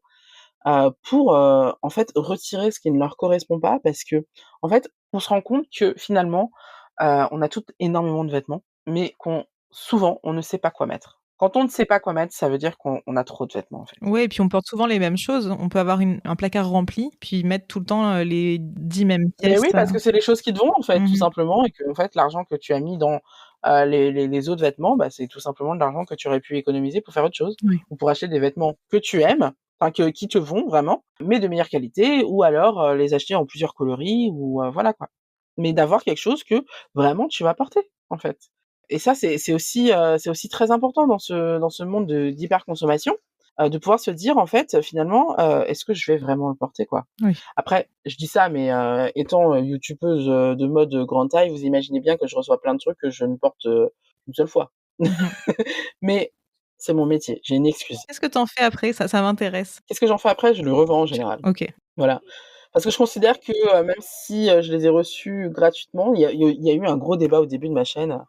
pour, en fait, retirer ce qui ne leur correspond pas parce que en fait, on se rend compte que finalement, on a toutes énormément de vêtements, mais souvent, on ne sait pas quoi mettre. Quand on ne sait pas quoi mettre, ça veut dire qu'on a trop de vêtements, en fait. Ouais et puis on porte souvent les mêmes choses. On peut avoir un placard rempli, puis mettre tout le temps, les 10 mêmes Mais pièces. oui, parce que c'est les choses qui te vont, en fait, tout Mmh. simplement et qu'en fait, l'argent que tu as mis dans, les autres vêtements, bah, c'est tout simplement de l'argent que tu aurais pu économiser pour faire autre chose Oui. ou pour acheter des vêtements que tu aimes, enfin que qui te vont vraiment, mais de meilleure qualité ou alors, les acheter en plusieurs coloris ou, voilà, quoi. Mais d'avoir quelque chose que vraiment tu vas porter, en fait et ça, c'est aussi très important dans ce monde d'hyperconsommation, de pouvoir se dire, en fait, finalement, «Est-ce que je vais vraiment le porter, quoi?» Oui. Après, je dis ça, mais étant, youtubeuse, de mode, grande taille, vous imaginez bien que je reçois plein de trucs que je ne porte, qu'une seule fois. Mmh. Mais c'est mon métier, j'ai une excuse. Qu'est-ce que tu en fais après? Ça m'intéresse. Qu'est-ce que j'en fais après? Je le revends en Tu général. OK. Voilà. Parce que je considère que, même si, je les ai reçus gratuitement, il y a eu un gros débat au début de ma chaîne,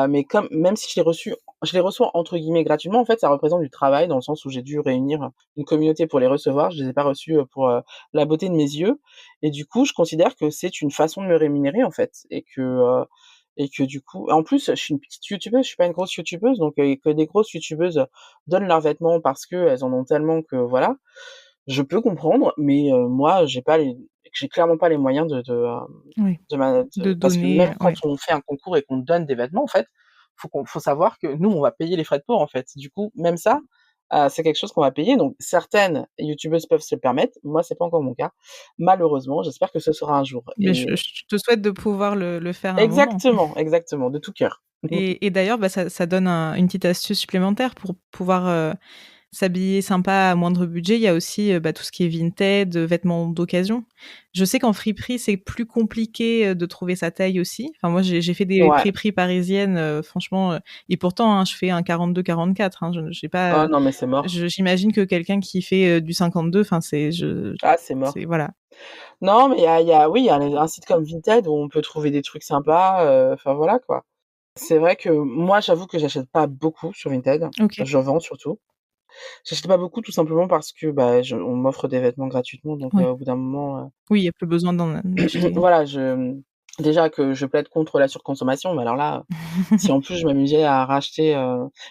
mais comme même si je les reçois entre guillemets «gratuitement», en fait, ça représente du travail dans le sens où j'ai dû réunir une communauté pour les recevoir. Je les ai pas reçus, pour, la beauté de mes yeux et du coup, je considère que c'est une façon de me rémunérer, en fait et que du coup en plus, je suis une petite youtubeuse, je suis pas une grosse youtubeuse donc que des grosses youtubeuses donnent leurs vêtements parce qu'elles en ont tellement que voilà, je peux comprendre, mais moi, j'ai clairement pas les moyens Oui, de parce que donner, même quand ouais. on fait un concours et qu'on donne des vêtements, en fait, faut savoir que nous, on va payer les frais de port, en fait. Du coup, même ça, c'est quelque chose qu'on va payer. Donc certaines youtubeuses peuvent se le permettre. Moi, c'est pas encore mon cas. Malheureusement, j'espère que ce sera un jour Mais je te souhaite de pouvoir le faire à un moment. exactement, exactement, de tout cœur. Et d'ailleurs, bah, ça donne une petite astuce supplémentaire pour pouvoir, s'habiller sympa à moindre budget. Il y a aussi, bah, tout ce qui est Vinted, vêtements d'occasion. Je sais qu'en friperie, c'est plus compliqué, de trouver sa taille aussi. Enfin moi, j'ai fait des Ouais. friperies parisiennes, franchement, et pourtant, hein, je fais un 42-44, hein. Je j'ai pas, Oh non, mais c'est mort. j'imagine que quelqu'un qui fait, du 52, enfin Ah, c'est c'est mort. voilà. Non, mais oui, il y a un site comme Vinted où on peut trouver des trucs sympas, enfin voilà, quoi. C'est vrai que moi, j'avoue que j'achète pas beaucoup sur Vinted. OK. Je vends surtout. J'achète pas beaucoup tout simplement parce que, bah, on m'offre des vêtements gratuitement donc Oui. au bout d'un moment, Oui, il y a plus besoin d'acheter. voilà, déjà que je plaide contre la surconsommation, mais alors là, si en plus je m'amusais à racheter,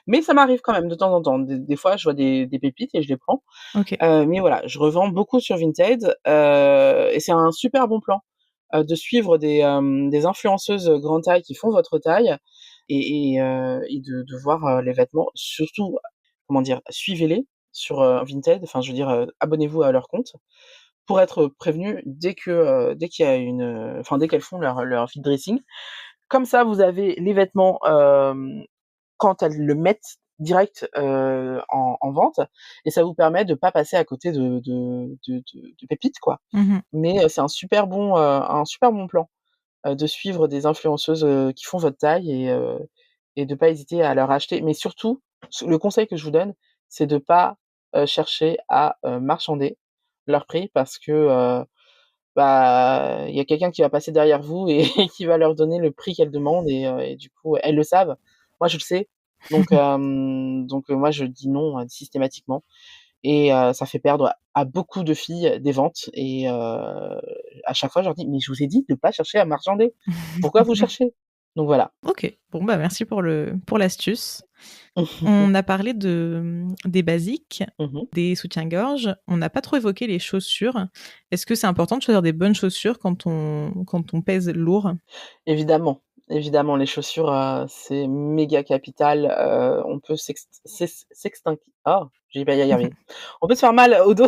mais ça m'arrive quand même de temps en temps. Des fois, je vois des pépites et je les prends, OK. mais voilà, je revends beaucoup sur Vinted, et c'est un super bon plan, de suivre des influenceuses, grande taille qui font votre taille et de voir, les vêtements. Surtout, comment dire? Suivez-les sur, Vinted, enfin je veux dire, abonnez-vous à leur compte pour être prévenu dès qu'il y a enfin dès qu'elles font leur feed dressing. Comme ça, vous avez les vêtements, quand elles le mettent direct, en vente et ça vous permet de pas passer à côté de pépites, quoi. Mmh. Mais, c'est un super bon plan, de suivre des influenceuses, qui font votre taille et de pas hésiter à leur acheter. Mais surtout, le conseil que je vous donne, c'est de pas, chercher à, marchander leur prix parce que, bah, il y a quelqu'un qui va passer derrière vous et qui va leur donner le prix qu'elles demandent et du coup, elles le savent. Moi, je le sais. Donc moi, je dis non, systématiquement et ça fait perdre à beaucoup de filles des ventes et à chaque fois, je leur dis: «Mais je vous ai dit de pas chercher à marchander. Pourquoi vous cherchez?» Donc voilà. OK. Bon, bah, merci pour l'astuce. On a parlé des basiques, Mmh mh. des soutiens-gorge. On n'a pas trop évoqué les chaussures. Est-ce que c'est important de choisir des bonnes chaussures quand on pèse lourd? Évidemment, évidemment, les chaussures, c'est méga capital, on peut j'y vais y arriver. On peut se faire mal au dos,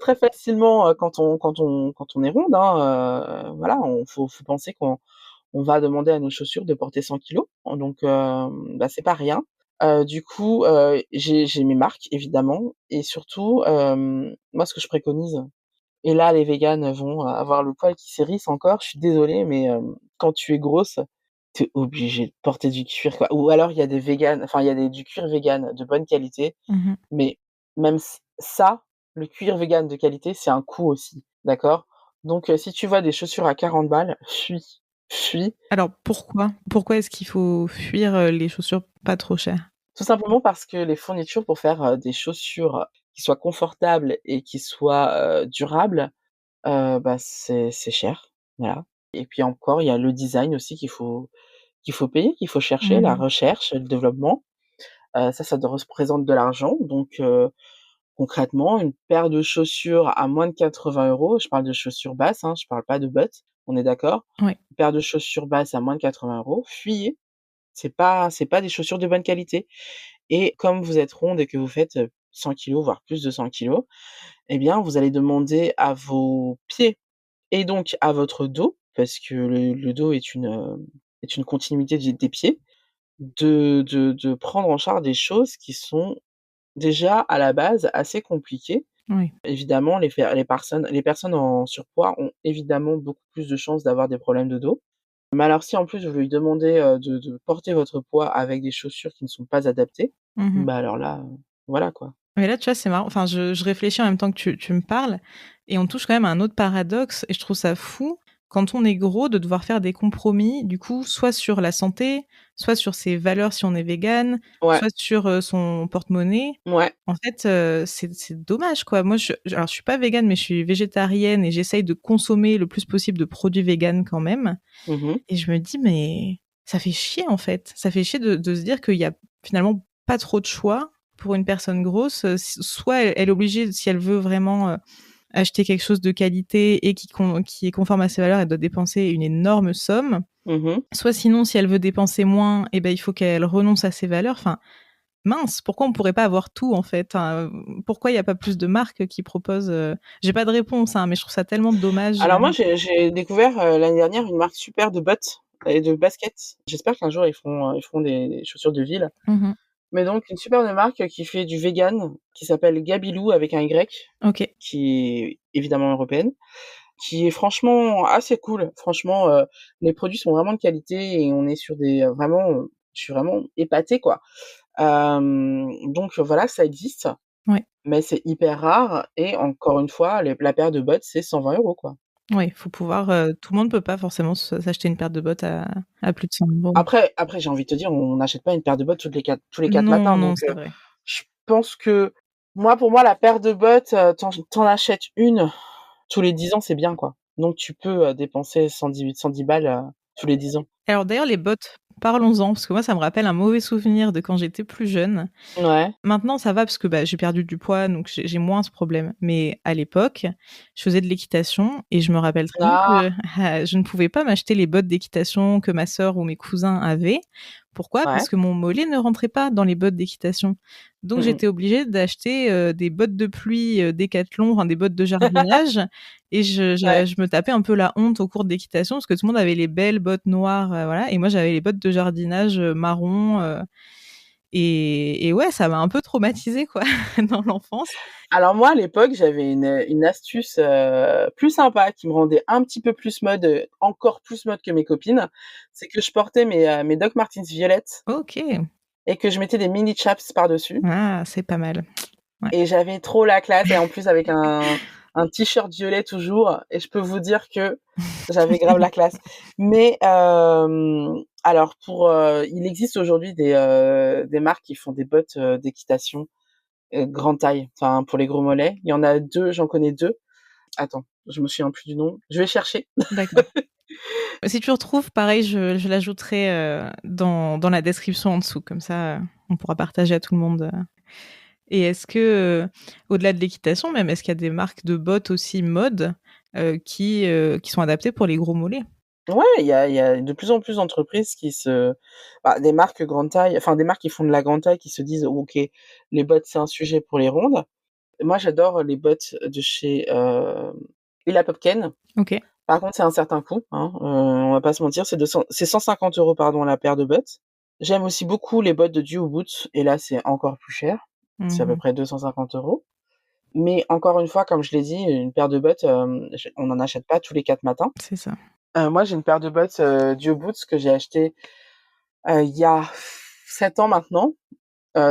très facilement, quand on est ronde, hein, voilà, faut penser qu'on va demander à nos chaussures de porter 100 kilogrammes, donc bah, c'est pas rien. Du coup, j'ai mes marques évidemment et surtout, moi ce que je préconise et là les véganes vont avoir le poil qui s'hérisse encore, je suis désolée mais quand tu es grosse, tu es obligée de porter du cuir, quoi. Ou alors il y a des véganes, enfin il y a du cuir vegan de bonne qualité, Mmh. mais même ça, le cuir vegan de qualité, c'est un coût aussi, d'accord? Donc si tu vois des chaussures à 40 balles, fuis, fuis. Alors pourquoi? Pourquoi est-ce qu'il faut fuir, les chaussures pas trop chères? Tout simplement parce que les fournitures pour faire, des chaussures qui soient confortables et qui soient, durables, bah, c'est cher, voilà. Et puis encore, il y a le design aussi qu'il faut payer, qu'il faut chercher, la Mmh. recherche, le développement. Ça doit représente de l'argent donc concrètement, une paire de chaussures à moins de 80 €, je parle de chaussures basses, hein, je parle pas de bottes, on est d'accord? Ouais. Une paire de chaussures basses à moins de 80 €, fuyez, c'est pas des chaussures de bonne qualité et comme vous êtes ronde et que vous faites, 100 kilogrammes, voire plus de 100 kilogrammes, eh bien, vous allez demander à vos pieds et donc à votre dos, parce que le dos est une continuité des pieds, de prendre en charge des choses qui sont déjà à la base assez compliquées. Oui. Évidemment, les personnes en surpoids ont évidemment beaucoup plus de chances d'avoir des problèmes de dos. Mais alors si en plus vous lui demandez, de porter votre poids avec des chaussures qui ne sont pas adaptées, Mmh. bah alors là, voilà, quoi. Mais là, tu vois, c'est marrant. Enfin, je réfléchis en même temps que tu me parles, et on touche quand même à un autre paradoxe, et je trouve ça fou, quand on est gros, de devoir faire des compromis, du coup, soit sur la santé, soit sur ses valeurs si on est végane, Ouais, soit sur son porte-monnaie. ouais. En fait, c'est dommage, quoi. Moi, alors, je suis pas végane, mais je suis végétarienne et j'essaye de consommer le plus possible de produits véganes quand même. Mmh. Et je me dis, mais ça fait chier, en fait. Ça fait chier de se dire qu'il y a finalement pas trop de choix pour une personne grosse. Soit elle est obligée, si elle veut vraiment acheter quelque chose de qualité et qui est conforme à ses valeurs, elle doit dépenser une énorme somme. Mmh. Soit sinon, si elle veut dépenser moins, eh ben, il faut qu'elle renonce à ses valeurs. Enfin, mince, pourquoi on pourrait pas avoir tout, en fait, hein? Pourquoi il y a pas plus de marques qui proposent, j'ai pas de réponse, hein, mais je trouve ça tellement dommage. Alors moi, j'ai découvert, l'année dernière une marque super de bottes et de baskets. J'espère qu'un jour ils feront des chaussures de ville. Mmh. Mais donc une super de marque qui fait du vegan, qui s'appelle Gabilou avec un Y, OK. qui est évidemment européenne, qui est franchement assez cool. Franchement, les produits sont vraiment de qualité et on est sur des, vraiment, je suis vraiment épatée, quoi. Donc voilà, ça existe, Ouais. mais c'est hyper rare et encore une fois, la paire de bottes, c'est 120 €, quoi. Ouais, faut pouvoir, tout le monde peut pas forcément s'acheter une paire de bottes à plus de 100 €. Après, j'ai envie de te dire, on n'achète pas une paire de bottes tous les 4 Non, matins, non, donc c'est vrai. je pense que pour moi, la paire de bottes, tu achètes une tous les 10 ans, c'est bien, quoi. Donc tu peux, dépenser 110 balles, tous les 10 ans. Alors d'ailleurs les bottes, parlons-en, parce que moi ça me rappelle un mauvais souvenir de quand j'étais plus jeune. Ouais. Maintenant ça va parce que, bah, j'ai perdu du poids donc j'ai moins ce problème. Mais à l'époque, je faisais de l'équitation et je me rappelle très bien Ah! que, je ne pouvais pas m'acheter les bottes d'équitation que ma sœur ou mes cousins avaient. Pourquoi? Ouais. Parce que mon mollet ne rentrait pas dans les bottes d'équitation. Donc Mmh mh. j'étais obligée d'acheter, des bottes de pluie, Décathlon, enfin des bottes de jardinage, et Ouais. je me tapais un peu la honte au cours d'équitation parce que tout le monde avait les belles bottes noires, voilà, et moi j'avais les bottes de jardinage, marron, et ouais, ça m'a un peu traumatisée, quoi, dans l'enfance. Alors moi, à l'époque, j'avais une astuce, plus sympa qui me rendait un petit peu plus mode, encore plus mode que mes copines. C'est que je portais mes Doc Martens violettes OK. et que je mettais des mini chaps par-dessus Ah, c'est pas mal. Ouais. et j'avais trop la classe et en plus avec un t-shirt violet toujours et je peux vous dire que j'avais grave la classe. Mais alors il existe aujourd'hui des marques qui font des bottes, d'équitation, grande taille, enfin pour les gros mollets. Il y en a 2, j'en connais 2. Attends, je me souviens plus du nom. Je vais chercher. D'accord. Si tu retrouves, pareil, je l'ajouterai, dans la description en dessous, comme ça, on pourra partager à tout le monde. Et est-ce que, au-delà de l'équitation même, est-ce qu'il y a des marques de bottes aussi mode, qui sont adaptées pour les gros mollets? Ouais, il y a de plus en plus d'entreprises des marques grande taille, enfin des marques qui font de la grande taille qui se disent: «OK, les bottes, c'est un sujet pour les rondes». Moi, j'adore les bottes de chez, Ella Popken. OK. Par contre, c'est un certain coût, hein, on va pas se mentir, c'est 150 € pardon, la paire de bottes. J'aime aussi beaucoup les bottes de Duo Boots et là, c'est encore plus cher. C'est à peu Mmh. près 250 €. Mais encore une fois, comme je l'ai dit, une paire de bottes, on n'en achète pas tous les 4 matins. C'est ça. Moi, j'ai une paire de bottes, Duo Boots que j'ai achetée, il y a 7 ans maintenant.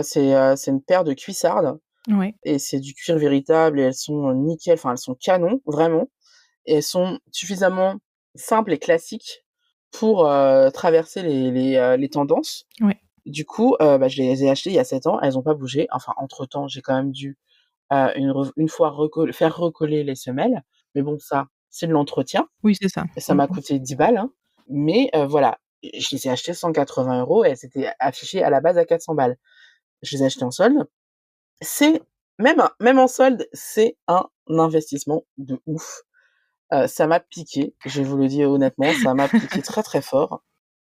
C'est une paire de cuissardes Ouais. et c'est du cuir véritable et elles sont nickel, enfin, elles sont canon, vraiment, et elles sont suffisamment simples et classiques pour, traverser les tendances. Ouais. Du coup, je les ai achetées il y a 7 ans, elles ont pas bougé. Enfin, entre-temps, j'ai quand même dû, une fois faire recoller les semelles, mais bon, ça, c'est de l'entretien. Oui, c'est ça. Ça Mmh m'a mh. coûté 10 balles, hein, mais je les ai achetées 180 € et elles étaient affichées à la base à 400 balles. Je les ai achetées en solde. C'est même en solde, c'est un investissement de ouf. Ça m'a piqué, je vous le dis honnêtement, ça m'a piqué très, très fort.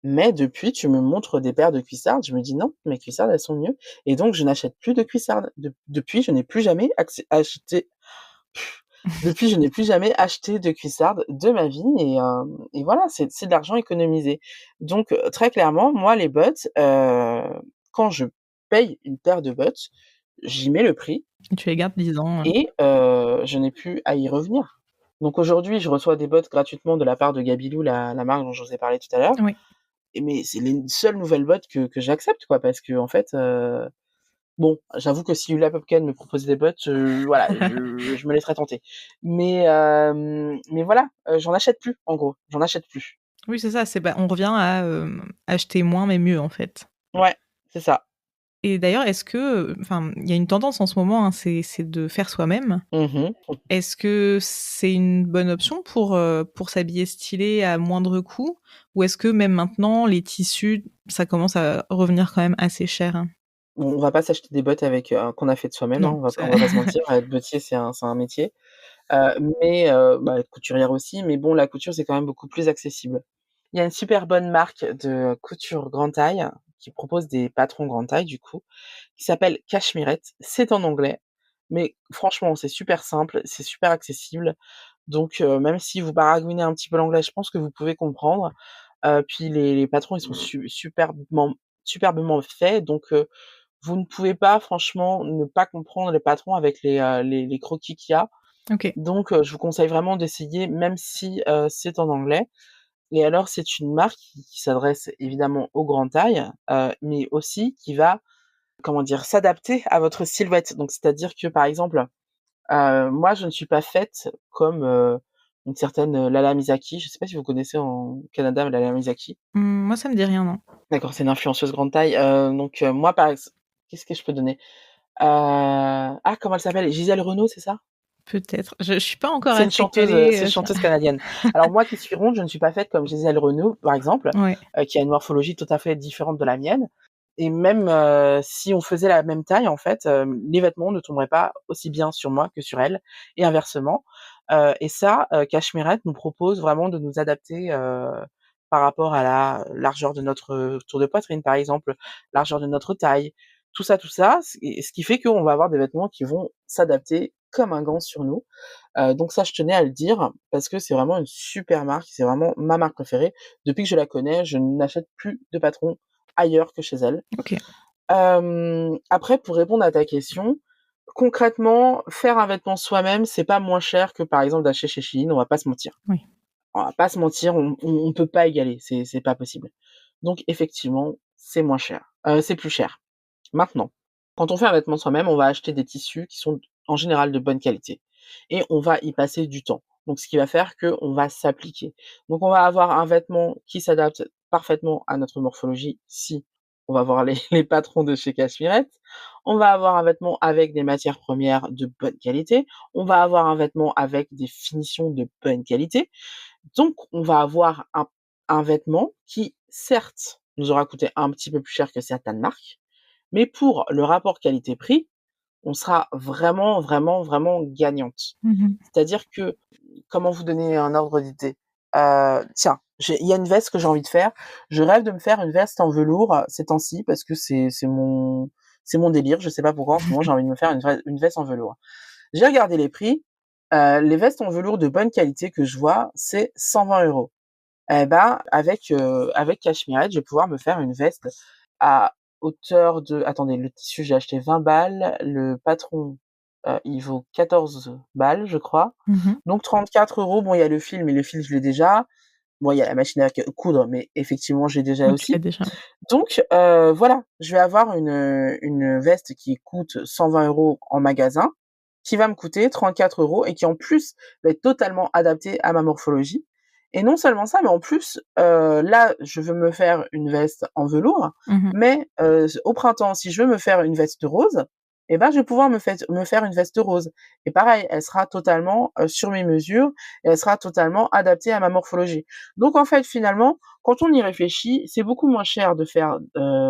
Mais depuis, tu me montres des paires de cuissardes, je me dis: «Non, mes cuissardes, elles sont mieux» et donc je n'achète plus de cuissardes. Depuis, je n'ai plus jamais acheté depuis, je n'ai plus jamais acheté de cuissardes de ma vie et voilà, c'est de l'argent économisé. Donc très clairement, moi, les bottes, quand je paye une paire de bottes, j'y mets le prix Tu les gardes 10 ans. et je n'ai plus à y revenir. Donc aujourd'hui, je reçois des bottes gratuitement de la part de Gabilou, la marque dont je vous ai parlé tout à l'heure, Oui. mais c'est les seules nouvelles bottes que j'accepte, quoi, parce qu'en fait, Bon, j'avoue que si Lula Popken me proposait des bottes, voilà, je me laisserais tenter. Mais voilà, j'en achète plus, en gros, j'en achète plus. Oui, c'est ça, on revient à, acheter moins mais mieux, en fait. Ouais, c'est ça. Et d'ailleurs, est-ce que, enfin, il y a une tendance en ce moment, hein, c'est de faire soi-même. Mmh. Est-ce que c'est une bonne option pour s'habiller stylé à moindre coût? Ou est-ce que même maintenant, les tissus, ça commence à revenir quand même assez cher, hein? Bon, on va pas s'acheter des bottes avec, qu'on a fait de soi-même, hein, Non, on c'est va pas se mentir, être bottier, c'est un métier, bah, être couturière aussi, mais bon, la couture, c'est quand même beaucoup plus accessible. Il y a une super bonne marque de couture grande taille qui propose des patrons grande taille, du coup, qui s'appelle Cachemирette. C'est en anglais, mais franchement, c'est super simple, c'est super accessible. Donc, même si vous baragouinez un petit peu l'anglais, je pense que vous pouvez comprendre. Puis les patrons, ils sont superbement faits, donc, vous ne pouvez pas franchement ne pas comprendre les patrons avec les croquis qu'il y a. OK. Donc, je vous conseille vraiment d'essayer, même si, c'est en anglais. Et alors, c'est une marque qui s'adresse évidemment aux grandes tailles, mais aussi qui va, comment dire? S'adapter à votre silhouette. Donc c'est-à-dire que, par exemple, moi, je ne suis pas faite comme, une certaine, Lala Misaki. Je sais pas si vous connaissez en Canada Lala Misaki? Moi, ça me dit rien, non. D'accord, c'est une influenceuse grande taille, donc, moi, qu'est-ce que je peux donner? Comment elle s'appelle? Gisèle Renaud, c'est ça? Peut-être. Je suis pas encore assez C'est calée, une sur chanteuse canadienne. Alors moi qui suis ronde, je ne suis pas faite comme Gisèle Renaud, par exemple, ouais. qui a une morphologie tout à fait différente de la mienne. Et même, si on faisait la même taille, en fait, les vêtements ne tomberaient pas aussi bien sur moi que sur elle et inversement. Et ça, Cachemirette nous propose vraiment de nous adapter, par rapport à la largeur de notre tour de poitrine, par exemple, largeur de notre taille. Tout ça, ce qui fait qu'on va avoir des vêtements qui vont s'adapter comme un gant sur nous. Donc ça, je tenais à le dire parce que c'est vraiment une super marque, c'est vraiment ma marque préférée. Depuis que je la connais, je n'achète plus de patrons ailleurs que chez elle. OK. Après, pour répondre à ta question, concrètement, faire un vêtement soi-même, c'est pas moins cher que, par exemple, d'acheter chez Shein, on va pas se mentir. Oui. On va pas se mentir, on peut pas égaler, c'est pas possible. Donc effectivement, c'est moins cher, c'est plus cher. Maintenant, quand on fait un vêtement soi-même, on va acheter des tissus qui sont en général de bonne qualité et on va y passer du temps. Donc ce qui va faire qu'on va s'appliquer. Donc on va avoir un vêtement qui s'adapte parfaitement à notre morphologie si on va voir les les patrons de chez Cachemirette. On va avoir un vêtement avec des matières premières de bonne qualité. On va avoir un vêtement avec des finitions de bonne qualité. Donc on va avoir un vêtement qui, certes, nous aura coûté un petit peu plus cher que certaines marques, mais pour le rapport qualité-prix, on sera vraiment, vraiment, vraiment gagnante. Mmh. C'est-à-dire que, comment vous donner un ordre d'idée? Tiens, il y a une veste que j'ai envie de faire. Je rêve de me faire une veste en velours, ces temps-ci parce que c'est mon délire. Je sais pas pourquoi en ce moment j'ai envie de me faire une veste en velours. J'ai regardé les prix, les vestes en velours de bonne qualité que je vois, c'est 120 €. Eh ben, avec Cachemirette, je vais pouvoir me faire une veste à hauteur de, attendez, le tissu, j'ai acheté 20 balles, le patron, il vaut 14 balles, je crois. Mmh. Donc 34 €. Bon, il y a le fil, mais le fil, je l'ai déjà. Bon, il y a la machine à coudre, mais effectivement, j'ai déjà Oui, tu l'as aussi. déjà. Donc, voilà, je vais avoir une veste qui coûte 120 € en magasin, qui va me coûter 34 € et qui, en plus, va être totalement adaptée à ma morphologie. Et non seulement ça, mais en plus, là, je veux me faire une veste en velours, Mmh. mais, au printemps, si je veux me faire une veste rose, et ben, je vais pouvoir me faire une veste rose. Et pareil, elle sera totalement, sur mes mesures et elle sera totalement adaptée à ma morphologie. Donc en fait, finalement, quand on y réfléchit, c'est beaucoup moins cher de faire,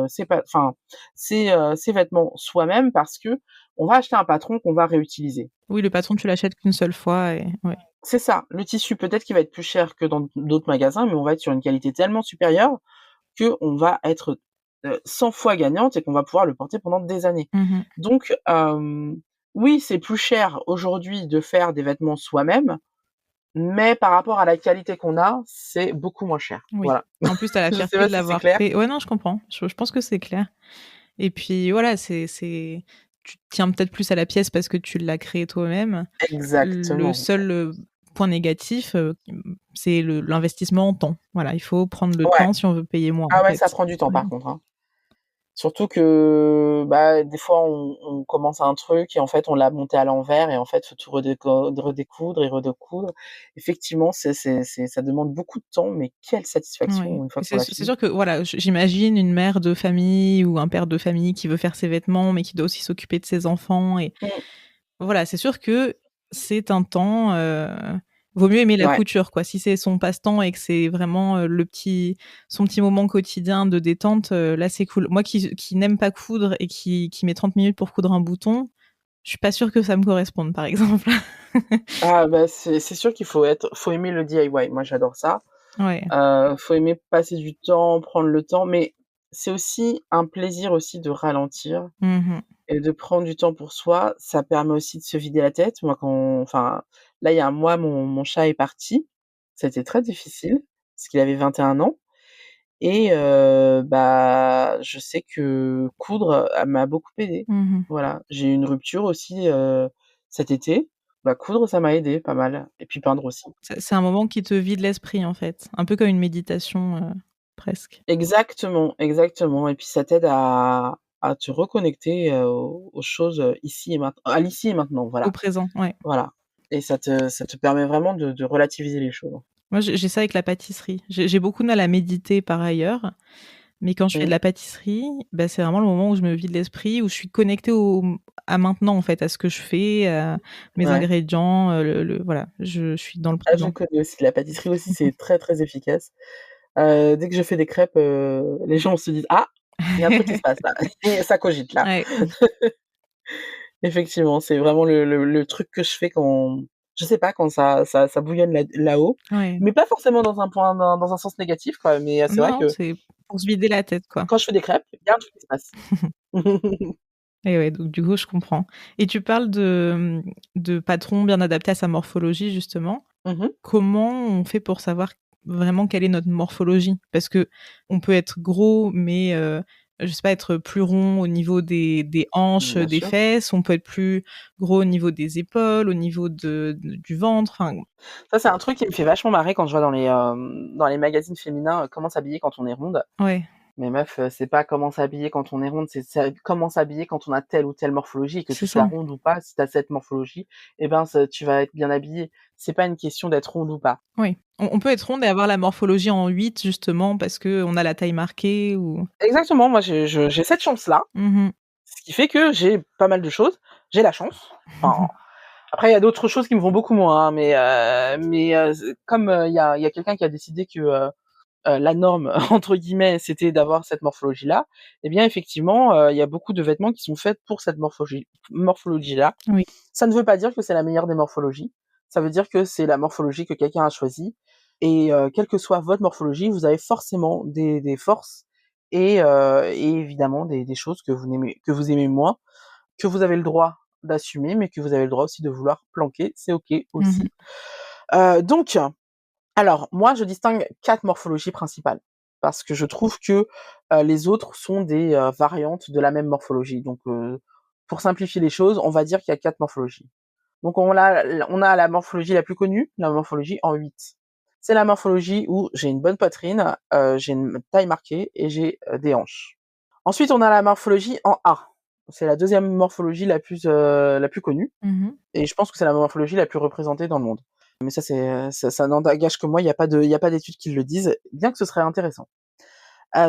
ces vêtements soi-même parce que on va acheter un patron qu'on va réutiliser. Oui, le patron, tu l'achètes qu'une seule fois et ouais. C'est ça, le tissu peut-être qu'il va être plus cher que dans d'autres magasins, mais on va être sur une qualité tellement supérieure qu'on va être, 100 fois gagnante et qu'on va pouvoir le porter pendant des années. Mmh. Donc, oui, c'est plus cher aujourd'hui de faire des vêtements soi-même, mais par rapport à la qualité qu'on a, c'est beaucoup moins cher. Oui. Voilà. En plus, tu as la Je sais fierté pas de si c'est l'avoir clair? fait. Ouais, non, je comprends. Je pense que c'est clair et puis voilà, c'est tu tiens peut-être plus à la pièce parce que tu l'as créée toi-même. Le Exactement. seul, point négatif, c'est l'investissement en temps. Voilà, il faut prendre le Ouais. temps si on veut payer moins, en Ah ouais, ça fait. prend du temps Ouais. par contre, hein. Surtout que, des fois, on commence un truc et en fait, on l'a monté à l'envers et en fait, faut tout redécoudre et redecoudre. Effectivement, ça demande beaucoup de temps, mais quelle Ouais. satisfaction une fois Et qu'on l'a c'est fini. sûr que voilà, j'imagine une mère de famille ou un père de famille qui veut faire ses vêtements, mais qui doit aussi s'occuper de ses enfants et Mmh. voilà, c'est sûr que c'est un temps, vaut mieux aimer la Ouais. couture, quoi. Si c'est son passe-temps et que c'est vraiment, son petit moment quotidien de détente, là, c'est cool. Moi qui n'aime pas coudre et qui met 30 minutes pour coudre un bouton, je suis pas sûre que ça me corresponde, par exemple. Ah c'est sûr qu'il faut aimer le DIY. Moi, j'adore ça. Ouais. Faut aimer passer du temps, prendre le temps, mais c'est aussi un plaisir aussi de ralentir Mmh mh. et de prendre du temps pour soi. Ça permet aussi de se vider la tête. Moi, là, il y a un mois, mon chat est parti. C'était très difficile parce qu'il avait 21 ans et je sais que coudre, m'a beaucoup aidée. Mmh mh. Voilà. J'ai eu une rupture aussi, cet été. Coudre, ça m'a aidée pas mal et puis peindre aussi. C'est un moment qui te vide l'esprit, en fait, un peu comme une méditation, presque. Exactement, exactement et puis ça t'aide à te reconnecter, aux choses, ici et maint à l'ici et maintenant, Au voilà, présent, ouais. voilà et ça te permet vraiment de relativiser les choses. Moi, j'ai ça avec la pâtisserie. J'ai beaucoup de mal à méditer par ailleurs, mais quand je fais de Mmh. la pâtisserie, bah, c'est vraiment le moment où je me vide l'esprit, où je suis connectée à maintenant, en fait, à ce que je fais, à mes Ouais. ingrédients, le voilà, je suis dans le Ah, je présent. connais aussi. La pâtisserie aussi, c'est très, très efficace. Dès que je fais des crêpes, les gens se disent: «Ah, il y a un truc qui se passe là, ça cogite là». Ouais. Effectivement, c'est vraiment le truc que je fais quand je sais pas, quand ça bouillonne là-haut, Ouais. mais pas forcément dans un sens négatif quoi, mais c'est vrai Non, que c'est pour se vider la tête, quoi. quand je fais des crêpes, il y a un truc qui se passe. Et ouais, donc du coup, je comprends. Et tu parles de patron bien adapté à sa morphologie, justement. Mmh mh. Comment on fait pour savoir vraiment quelle est notre morphologie? Parce qu'on peut être gros, mais je sais pas, être plus rond au niveau des hanches, Bien des sûr. fesses, on peut être plus gros au niveau des épaules, au niveau du ventre, enfin Ça, c'est un truc qui me fait vachement marrer quand je vois dans les magazines féminins, comment s'habiller quand on est ronde. ouais, Mais meuf, c'est pas comment s'habiller quand on est ronde, c'est comment s'habiller quand on a telle ou telle morphologie, que tu c'est sois ça. ronde ou pas, si tu as cette morphologie, et ben, tu vas être bien habillée. C'est pas une question d'être ronde ou pas. Oui. On peut être ronde et avoir la morphologie en 8 justement parce qu'on a la taille marquée ou Exactement, moi j'ai cette chance-là, mmh ce qui fait que j'ai pas mal de choses. J'ai la chance. Enfin, après il y a d'autres choses qui me vont beaucoup moins, hein, comme, il y a quelqu'un qui a décidé que, la norme entre guillemets, c'était d'avoir cette morphologie-là, eh bien effectivement, il y a beaucoup de vêtements qui sont faits pour cette morphologie-là. Oui. Ça ne veut pas dire que c'est la meilleure des morphologies. Ça veut dire que c'est la morphologie que quelqu'un a choisie et quelle que soit votre morphologie, vous avez forcément des forces et évidemment des choses que vous aimez moins, que vous avez le droit d'assumer, mais que vous avez le droit aussi de vouloir planquer, c'est OK Mmh aussi. Donc alors, moi, je distingue 4 morphologies principales parce que je trouve que, les autres sont des, variantes de la même morphologie. Donc, pour simplifier les choses, on va dire qu'il y a 4 morphologies. Donc on a la morphologie la plus connue, la morphologie en 8. C'est la morphologie où j'ai une bonne poitrine, j'ai une taille marquée et j'ai, des hanches. Ensuite, on a la morphologie en A. C'est la deuxième morphologie la plus connue mh. et je pense que c'est la morphologie la plus représentée dans le monde. Mais ça, ça n'engage que moi, il y a pas d'études qui le disent, bien que ce serait intéressant.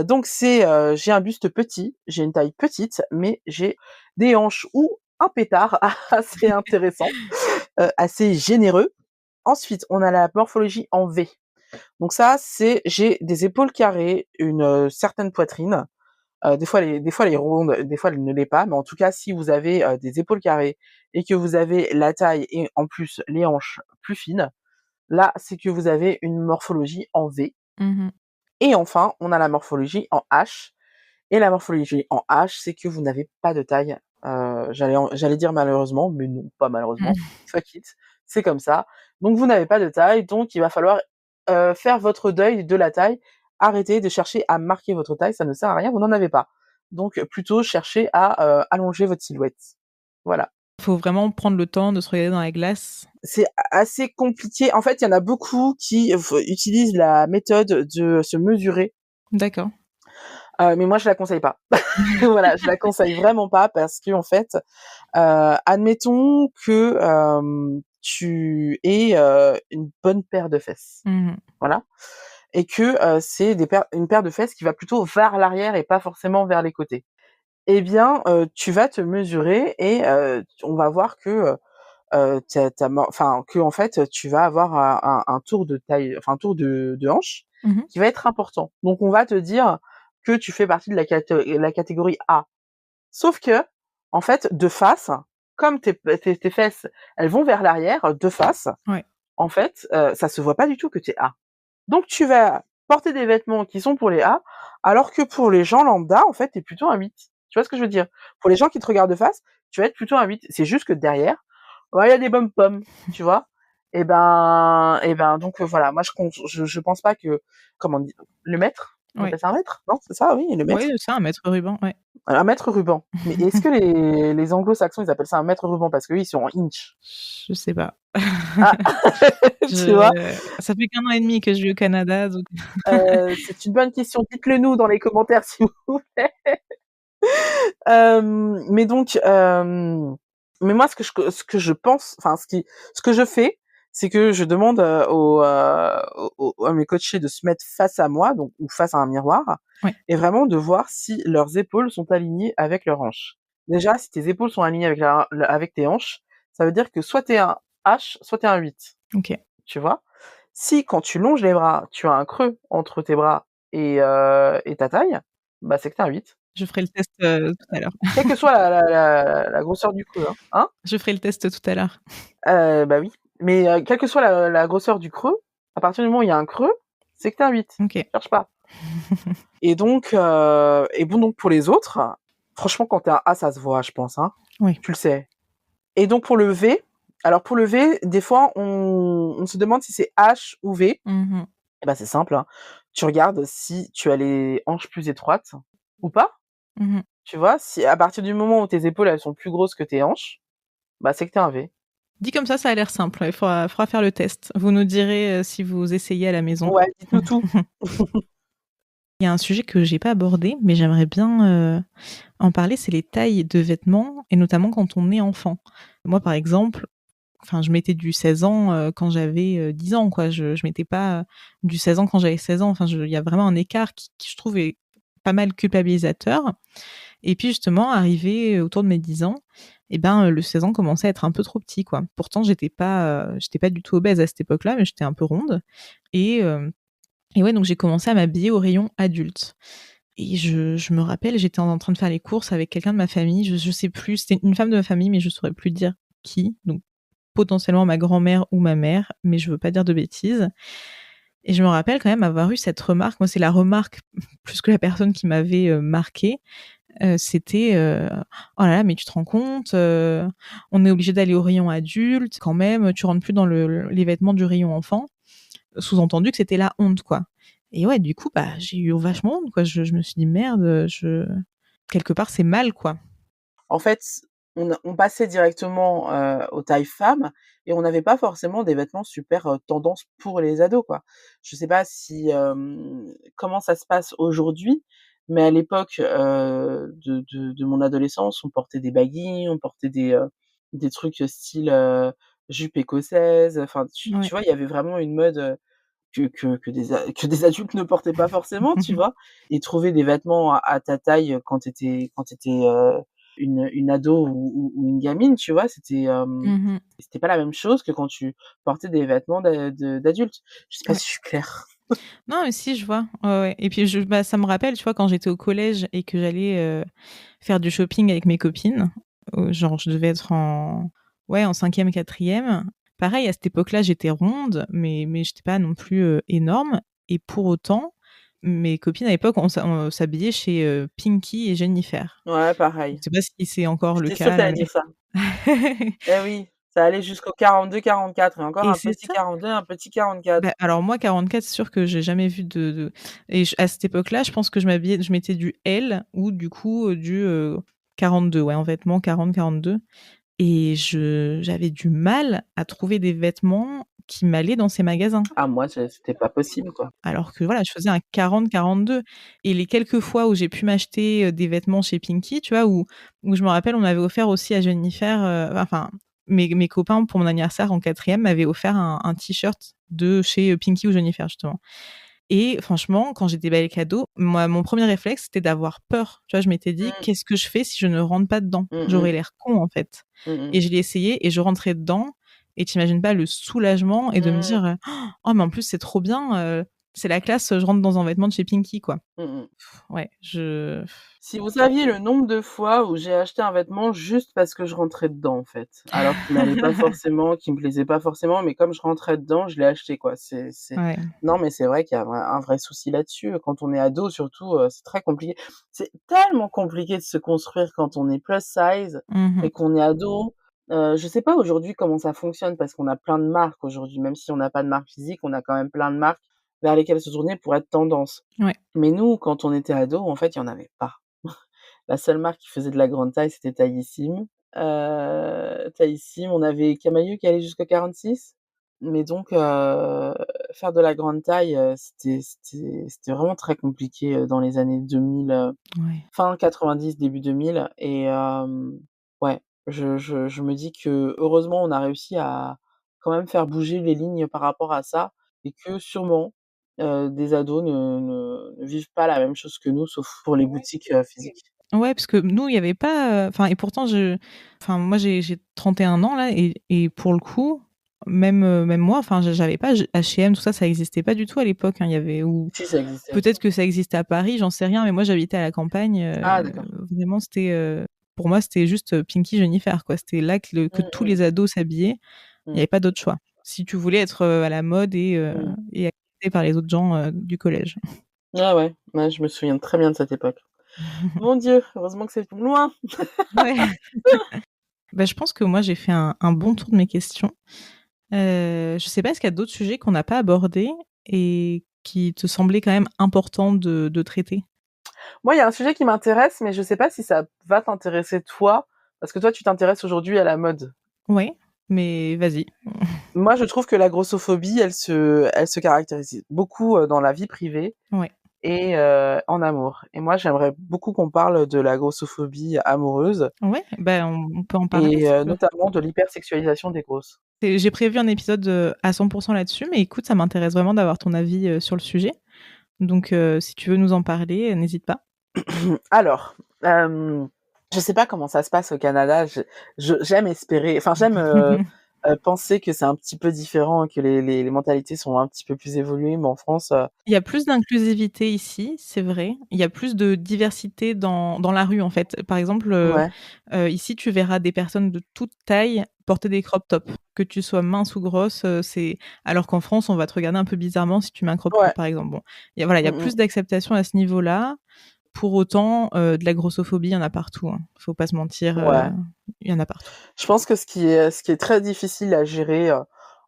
Donc j'ai un buste petit, j'ai une taille petite, mais j'ai des hanches ou un pétard assez intéressant, assez généreux. Ensuite, on a la morphologie en V. Donc ça, j'ai des épaules carrées, une, certaine poitrine, des fois elle est ronde, des fois elle ne l'est pas, mais en tout cas, si vous avez, des épaules carrées et que vous avez la taille et en plus les hanches plus fines, là, c'est que vous avez une morphologie en V. Mmh Et enfin, on a la morphologie en H. Et la morphologie en H, c'est que vous n'avez pas de taille. J'allais dire malheureusement, mais non, pas malheureusement. mh. Fuck it, c'est comme ça. Donc vous n'avez pas de taille, donc il va falloir faire votre deuil de la taille. Arrêtez de chercher à marquer votre taille, ça ne sert à rien, vous n'en avez pas. Donc plutôt chercher à allonger votre silhouette. Voilà. Faut vraiment prendre le temps de se regarder dans la glace. C'est assez compliqué. En fait, il y en a beaucoup qui utilisent la méthode de se mesurer. D'accord. Mais moi je la conseille pas. Voilà, je la conseille vraiment pas parce qu'en fait, admettons que, tu aies, une bonne paire de fesses, Mmh. voilà, et que, c'est une paire de fesses qui va plutôt vers l'arrière et pas forcément vers les côtés. Eh bien, tu vas te mesurer et on va voir que, enfin, que en fait, tu vas avoir un tour de taille, enfin un tour de hanche Mmh. qui va être important. Donc on va te dire que tu fais partie de la catégorie A. Sauf que, en fait, de face, comme tes fesses, elles vont vers l'arrière, de face, Ouais. en fait, ça se voit pas du tout que tu es A. Donc tu vas porter des vêtements qui sont pour les A, alors que pour les gens lambda, en fait, tu es plutôt un 8. Tu vois ce que je veux dire? Pour les gens qui te regardent de face, tu vas être plutôt un 8. C'est juste que derrière, ouais, il y a des pommes, tu vois? Et ben, donc voilà, moi je pense pas que, comment on dit? Le mètre? On Ouais. appelle ça un mètre? Non, c'est ça, oui, le Ouais, mètre? c'est ça, un mètre ruban, ouais. Un mètre ruban. Mais est-ce que les anglo-saxons, ils appellent ça un mètre ruban? Parce qu'eux, ils sont en inch. Je sais pas. Ah! Tu vois? Ça fait qu'1 an et demi que je vis au Canada, donc C'est une bonne question. Dites-le nous dans les commentaires, s'il vous plaît. Mais donc, mais moi, ce que je pense, enfin, ce que je fais, c'est que je demande, à mes coachés de se mettre face à moi, donc ou face à un miroir, ouais. et vraiment de voir si leurs épaules sont alignées avec leurs hanches. Déjà, si tes épaules sont alignées avec tes hanches, ça veut dire que soit t'es un H, soit t'es un 8, OK. tu vois? Si quand tu longes les bras, tu as un creux entre tes bras et ta taille, bah, c'est que t'es un 8. Je ferai le test, tout à l'heure. Quelle que soit la grosseur du creux, hein. Hein? Je ferai le test tout à l'heure. Bah oui. Mais quelle que soit la grosseur du creux, à partir du moment où il y a un creux, c'est que tu es un 8. OK. Cherche pas. Et donc et bon, donc pour les autres, franchement quand tu es un A, ça se voit, je pense, hein. Oui. Tu le sais. Et donc pour le V, alors pour le V, des fois on se demande si c'est H ou V. Mmh. Et bah c'est simple, hein. Tu regardes si tu as les hanches plus étroites ou pas, Mmh. tu vois? Si à partir du moment où tes épaules, elles sont plus grosses que tes hanches, bah c'est que tu es un V. Dit comme ça a l'air simple, ouais, il faudra faire le test. Vous nous direz, si vous essayez à la maison. Ouais, dites-nous tout. Il y a un sujet que j'ai pas abordé, mais j'aimerais bien, en parler, c'est les tailles de vêtements et notamment quand on est enfant. Moi, par exemple, enfin, je mettais du 16 ans, quand j'avais, 10 ans, quoi. Je mettais pas, du 16 ans quand j'avais 16 ans. Enfin, il y a vraiment un écart qui je trouve est pas mal culpabilisateur. Et puis justement, arrivé autour de mes 10 ans, et ben, le 16 ans commençait à être un peu trop petit, quoi. Pourtant, j'étais pas du tout obèse à cette époque-là, mais j'étais un peu ronde et ouais, donc j'ai commencé à m'habiller au rayon adulte et je me rappelle, j'étais en train de faire les courses avec quelqu'un de ma famille, je sais plus, c'était une femme de ma famille, mais je saurais plus dire qui, donc potentiellement ma grand-mère ou ma mère, mais je veux pas dire de bêtises. Et je me rappelle quand même avoir eu cette remarque. Moi, c'est la remarque plus que la personne qui m'avait, marquée. C'était, «Oh là là, mais tu te rends compte, on est obligé d'aller au rayon adulte quand même, tu rentres plus dans les vêtements du rayon enfant». Sous-entendu que c'était la honte, quoi. Et ouais, du coup, bah, j'ai eu vachement honte, quoi. Je me suis dit: «Merde, quelque part, c'est mal, quoi». En fait, on passait directement, aux tailles femmes et on n'avait pas forcément des vêtements super, tendance pour les ados, quoi. Je sais pas si, comment ça se passe aujourd'hui, mais à l'époque, de mon adolescence, on portait des baggy, on portait des trucs, style, jupe écossaise, enfin, tu Ouais. vois? Il y avait vraiment une mode, que des adultes ne portaient pas forcément, tu vois? Et trouver des vêtements à ta taille, quand tu étais, une ado ou une gamine, tu vois? Mmh. C'était pas la même chose que quand tu portais des vêtements d'adulte. Je sais pas Ouais. si je suis claire? Non, mais si, je vois. Ouais, ouais. Et puis bah, ça me rappelle, tu vois, quand j'étais au collège et que j'allais, faire du shopping avec mes copines, genre je devais être en 5e, 4e. Pareil, à cette époque-là, j'étais ronde, mais j'étais pas non plus, énorme et pour autant, mes copines à l'époque, on s'habillait chez, Pinky et Jennifer. Ouais, Je pareil. sais pas si c'est encore le J'étais sûre que cas tu là, allais dire mais ça. Eh oui, ça allait jusqu'au 42-44 et encore et un c'est petit ça. 42, un petit 44. Bah, alors moi 44, c'est sûr que j'ai jamais vu de et à cette époque-là, je pense que je mettais du L ou du coup, du, 42, ouais, en vêtements 40-42 et j'avais du mal à trouver des vêtements qui m'allaient dans ces magasins. Ah moi, c'était pas possible, quoi. Alors que voilà, je faisais un 40-42 et les quelques fois où j'ai pu m'acheter, des vêtements chez Pinky, tu vois? Où je me rappelle, on m'avait offert aussi à Jennifer, enfin mes copains pour mon anniversaire en 4e m'avaient offert un t-shirt de chez, Pinky ou Jennifer justement et franchement, quand j'étais belle cadeau, moi mon premier réflexe, c'était d'avoir peur. Tu vois? Je m'étais dit: Mmh. «Qu'est-ce que je fais si je ne rentre pas dedans? Mmh J'aurais mh. l'air con, en fait» Mmh mh. et je l'ai essayé et je rentrais dedans et tu imagines pas le soulagement et de me Mmh. dire, «Oh mais en plus c'est trop bien, c'est la classe, je rentre dans un vêtement de chez Pinky, quoi». Mmh mh. Ouais, je Si vous saviez le nombre de fois où j'ai acheté un vêtement juste parce que je rentrais dedans, en fait, alors qu'il m'allait pas forcément, qu'il me plaisait pas forcément, mais comme je rentrais dedans, je l'ai acheté, quoi. C'est Ouais. Non, mais c'est vrai qu'il y a un vrai souci là-dessus. Quand on est ado surtout, c'est très compliqué. C'est tellement compliqué de se construire quand on est plus size Mmh et mh. qu'on est ado. Je sais pas aujourd'hui comment ça fonctionne parce qu'on a plein de marques aujourd'hui, même si on n'a pas de marque physique, on a quand même plein de marques vers lesquelles se tourner pour être tendance. Ouais. Mais nous, quand on était ado, en fait, il y en avait pas. La seule marque qui faisait de la grande taille, c'était Taillissime. Taillissime, on avait Camaïeu qui allait jusqu'à 46. Mais donc, faire de la grande taille, c'était vraiment très compliqué, dans les années 2000, Ouais. fin 90, début 2000 et ouais, je me dis que heureusement, on a réussi à quand même faire bouger les lignes par rapport à ça et que sûrement, des ados ne vivent pas la même chose que nous, sauf pour les boutiques, physiques. Ouais, parce que nous, il y avait pas, enfin et pourtant moi j'ai 31 ans là et pour le coup, même moi, enfin j'avais pas H&M, tout ça, ça existait pas du tout à l'époque, hein. Il y avait ou Si, ça existait. peut-être que ça existait à Paris, j'en sais rien, mais moi j'habitais à la campagne, Ah d'accord. vraiment c'était, pour moi c'était juste, Pinky, Jennifer, quoi. C'était là que Mmh tous mh. les ados s'habillaient. Il y Mmh. avait pas d'autre choix. Si tu voulais être, à la mode Mmh. et accepté par les autres gens, du collège. Ah ouais, ouais, je me souviens très bien de cette époque. Mon Dieu, heureusement que c'est loin. Ouais. Bah, je pense que moi j'ai fait un bon tour de mes questions. Je sais pas, est-ce qu'il y a d'autres sujets qu'on n'a pas abordés et qui te semblaient quand même importants de traiter? Moi, il y a un sujet qui m'intéresse, mais je sais pas si ça va t'intéresser toi, parce que toi, tu t'intéresses aujourd'hui à la mode. Ouais, mais vas-y. Moi, je trouve que la grossophobie, elle se caractérise beaucoup, dans la vie privée Ouais. et en amour. Et moi, j'aimerais beaucoup qu'on parle de la grossophobie amoureuse Ouais, bah, on peut en parler et si tu veux. notamment de l'hypersexualisation des grosses. J'ai prévu un épisode, à 100 là-dessus, mais écoute, ça m'intéresse vraiment d'avoir ton avis, sur le sujet. Donc si tu veux nous en parler, n'hésite pas. Alors, je sais pas comment ça se passe au Canada. J'aime espérer, enfin j'aime, penser que c'est un petit peu différent, que les mentalités sont un petit peu plus évoluées, mais en France, Il y a plus d'inclusivité ici, c'est vrai. Il y a plus de diversité dans la rue, en fait. Par exemple, ouais, ici, tu verras des personnes de toute taille porter des crop tops. Que tu sois mince ou grosse, c'est alors qu'en France, on va te regarder un peu bizarrement si tu mets un crop top, ouais, par exemple. Bon, il y a mmh plus mh, d'acceptation à ce niveau-là. Pour autant, de la grossophobie, il y en a partout, hein. Faut pas se mentir, ouais. il y en a partout. Je pense que ce qui est très difficile à gérer,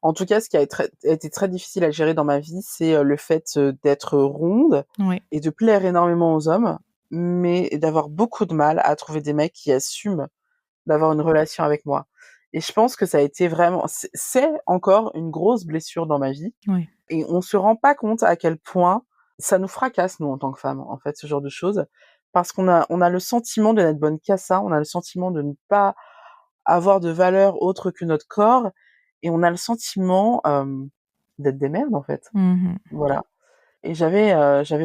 en tout cas ce qui a été très difficile à gérer dans ma vie, c'est, le fait, d'être ronde Ouais. et de plaire énormément aux hommes, mais d'avoir beaucoup de mal à trouver des mecs qui assument d'avoir une relation avec moi. Et je pense que ça a été vraiment c'est encore une grosse blessure dans ma vie Ouais. et on se rend pas compte à quel point ça nous fracasse, nous, en tant que femmes, en fait, ce genre de choses. Parce qu'on a le sentiment de n'être bonne qu'à ça, on a le sentiment de ne pas avoir de valeur autre que notre corps et on a le sentiment, d'être des merdes, en fait. Mmh. Voilà. Et j'avais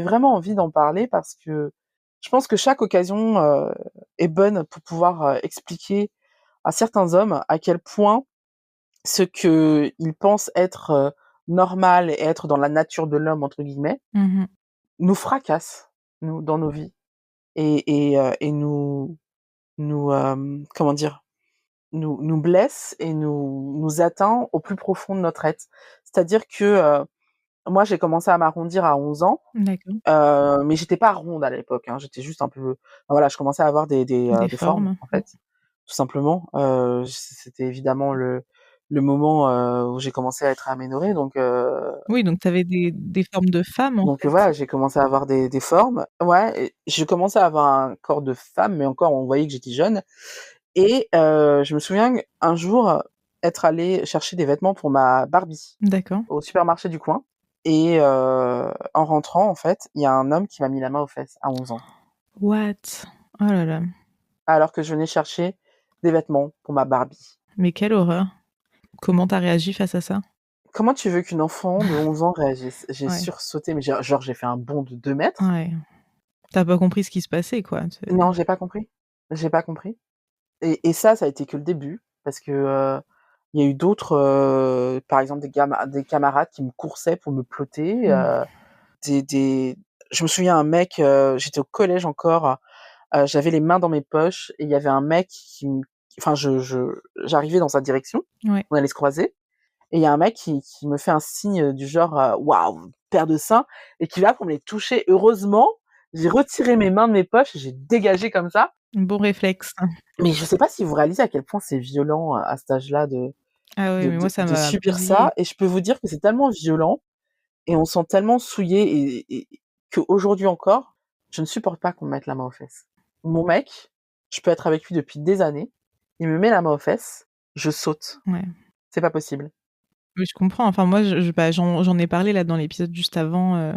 vraiment envie d'en parler parce que je pense que chaque occasion, est bonne pour pouvoir, expliquer à certains hommes à quel point ce qu'ils pensent être, normal et être dans la «nature de l'homme» entre guillemets, Mmh. nous fracasse, nous, dans nos vies et comment dire? Nous blesse et nous atteint au plus profond de notre être. C'est-à-dire que, moi j'ai commencé à m'arrondir à 11 ans, D'accord. mais j'étais pas ronde à l'époque, hein, j'étais juste un peu voilà, je commençais à avoir Des des formes, formes. en fait, tout simplement. C'était évidemment le moment, où j'ai commencé à être aménorrhée Oui, donc tu avais des formes de femmes, en fait. voilà, j'ai commencé à avoir des formes. Ouais, et je commençais à avoir un corps de femme, mais encore on voyait que j'étais jeune et je me souviens qu'un jour, être allée chercher des vêtements pour ma Barbie D'accord. au supermarché du coin et en rentrant, en fait, il y a un homme qui m'a mis la main aux fesses à 11 ans, What? Oh là là, alors que je venais chercher des vêtements pour ma Barbie. mais quelle horreur. Comment tu as réagi face à ça? Comment tu veux qu'une enfant de 11 ans réagisse? J'ai Ouais, sursauté, mais j'ai fait un bond de 2 mètres. ouais. Tu as pas compris ce qui se passait, quoi, Non, j'ai pas compris. J'ai pas compris et ça a été que le début parce que, il y a eu d'autres, par exemple des camarades qui me coursaient pour me ploter, Mmh. des je me souviens un mec, j'étais au collège encore, j'avais les mains dans mes poches et il y avait un mec qui me enfin j'arrivais dans sa direction, Ouais. on allait se croiser et il y a un mec qui me fait un signe du genre, «Waouh, paire de seins» et qui va pour me les toucher. Heureusement, j'ai retiré mes mains de mes poches et j'ai dégagé comme ça. Bon réflexe. Mais je sais pas si vous réalisez à quel point c'est violent, à cet âge-là de Ah ouais, de mais moi de ça de m'a subir bousillée. ça et je peux vous dire que c'est tellement violent et on se sent tellement souillé et qu'aujourd'hui encore, je ne supporte pas qu'on me mette la main aux fesses. Mon mec, je peux être avec lui depuis des années, il me met la main aux fesses, je saute. Ouais. C'est pas possible. Oui, je comprends. Enfin moi bah, j'en ai parlé là dans l'épisode juste avant,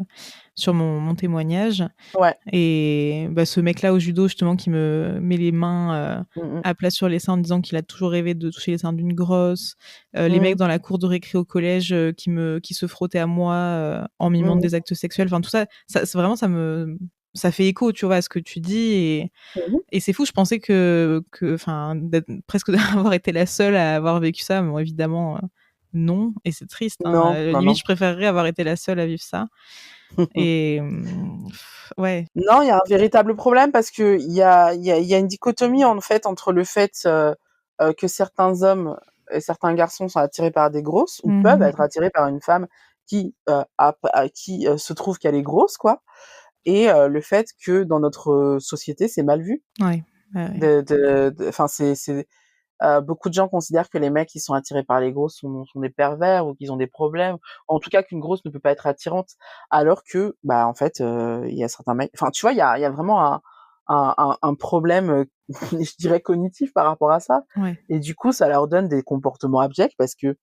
sur mon témoignage Ouais. et bah, ce mec-là au judo justement qui me met les mains, Mmh mh. à plat sur les seins en disant qu'il a toujours rêvé de toucher les seins d'une grosse. Les Mmh mecs mh. dans la cour de récré au collège, qui se frottaient à moi, en mimant Mmh mh. des actes sexuels. Enfin tout ça, c'est vraiment ça fait écho, tu vois, à ce que tu dis Mmh mh. et c'est fou, je pensais que enfin, d'être presque d'avoir été la seule à avoir vécu ça. Bon évidemment, non et c'est triste, hein, Non, non, limite non. je préférerais avoir été la seule à vivre ça et ouais. Non, il y a un véritable problème parce qu'il y a une dichotomie en fait entre le fait, que certains hommes et certains garçons sont attirés par des grosses ou Mmh peuvent être mh. attirés par une femme qui se trouve qu'elle est grosse quoi et le fait que dans notre, société, c'est mal vu Ouais, ouais, ouais. de enfin c'est beaucoup de gens considèrent que les mecs qui sont attirés par les grosses sont des pervers ou qu'ils ont des problèmes. En tout cas, qu'une grosse ne peut pas être attirante. Alors que, bah, en fait, il y a certains mecs enfin, tu vois, il y a vraiment un problème, je dirais cognitif par rapport à ça Ouais. et du coup, ça leur donne des comportements abjects parce qu'ils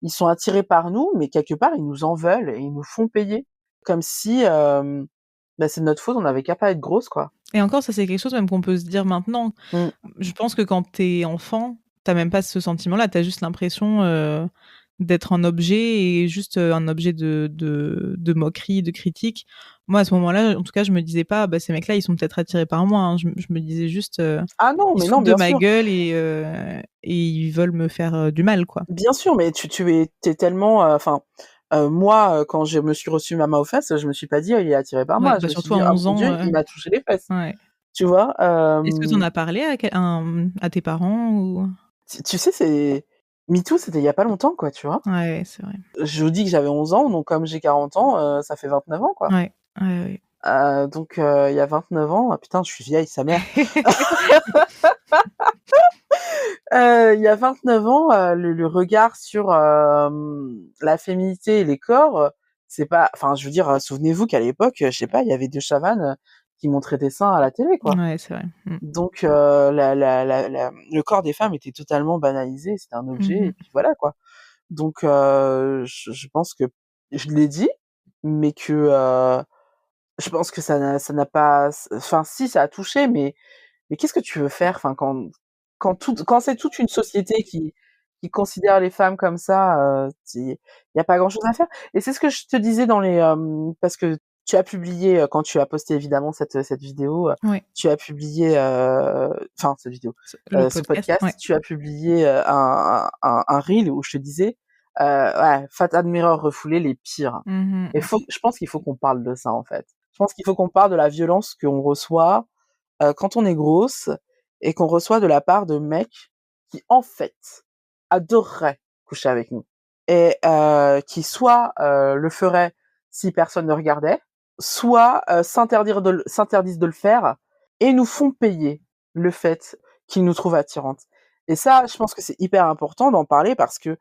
sont attirés par nous, mais quelque part, ils nous en veulent et ils nous font payer. Comme si, bah, c'est de notre faute, on n'avait qu'à pas être grosse, quoi. Et encore, ça, c'est quelque chose même qu'on peut se dire maintenant. Mmh. Je pense que quand tu es enfant, tu as même pas ce sentiment-là. Tu as juste l'impression, d'être un objet et juste, un objet de moquerie, de critique. Moi, à ce moment-là, en tout cas, je me disais pas: «Bah, ces mecs-là, ils sont peut-être attirés par moi», hein. Je me disais juste, Ah non, «Ils mais se non, foutent de bien ma sûr. gueule et ils veulent me faire, du mal, quoi». Bien sûr, mais tu es tellement, enfin, moi, quand je me suis reçu ma main aux fesses, je me suis pas dit: «Il est attiré par Ouais, moi». Je bah, me suis surtout à dit: «Ah 11 mon ans, Dieu, il m'a touché les fesses». ouais. Tu vois? Est-ce que tu en as parlé à tes parents ou? Tu sais, c'est MeToo, c'était il y a pas longtemps, quoi, tu vois? Ouais, c'est vrai. Je vous dis que j'avais 11 ans, donc comme j'ai 40 ans, ça fait 29 ans, quoi. Ouais, ouais, ouais. Donc il y a 29 ans, ah putain, je suis vieille, sa mère. Il y a 29 ans, le regard sur, la féminité et les corps, c'est pas enfin, je veux dire, souvenez-vous qu'à l'époque, je sais pas, il y avait De Chavannes, qui montrait des seins à la télé, quoi. Ouais, c'est vrai. Mmh. Donc le corps des femmes était totalement banalisé, c'était un objet Mmh et mh. puis voilà, quoi. Donc je pense que je l'ai dit, mais que, je pense que ça n'a pas enfin si, ça a touché, mais qu'est-ce que tu veux faire? Enfin, quand c'est toute une société qui considère les femmes comme ça, il y a pas grand-chose à faire et c'est ce que je te disais dans les, parce que tu as publié, quand tu as posté évidemment cette vidéo, Ouais, tu as publié, enfin cette vidéo, le ce podcast, podcast, ouais. tu as publié, un reel où je te disais, ouais, Fat Admirer refoulé, les pires Mmh et mh. je pense qu'il faut qu'on parle de ça, en fait. Je pense qu'il faut qu'on parle de la violence qu'on reçoit, quand on est grosse et qu'on reçoit de la part de mecs qui, en fait, adoreraient coucher avec nous et qui soit, le feraient si personne ne regardait, soit, s'interdisent de le faire et nous font payer le fait qu'ils nous trouvent attirantes et ça, je pense que c'est hyper important d'en parler parce que,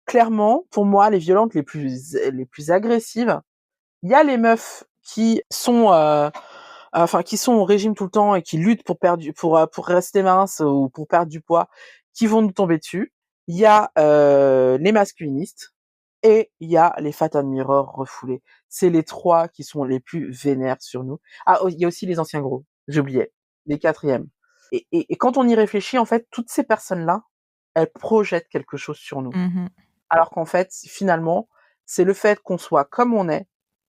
clairement, pour moi, les violentes les plus agressives, il y a les meufs qui sont, enfin qui sont au régime tout le temps et qui luttent pour rester minces ou pour perdre du poids, qui vont nous tomber dessus. Il y a les masculinistes et il y a les fat admirers refoulés. C'est les 3 qui sont les plus vénères sur nous. Ah, il y a aussi les anciens gros, j'oubliais, les 4e. Et quand on y réfléchit, en fait, toutes ces personnes-là, elles projettent quelque chose sur nous. Mmh. Alors qu'en fait, finalement, c'est le fait qu'on soit comme on est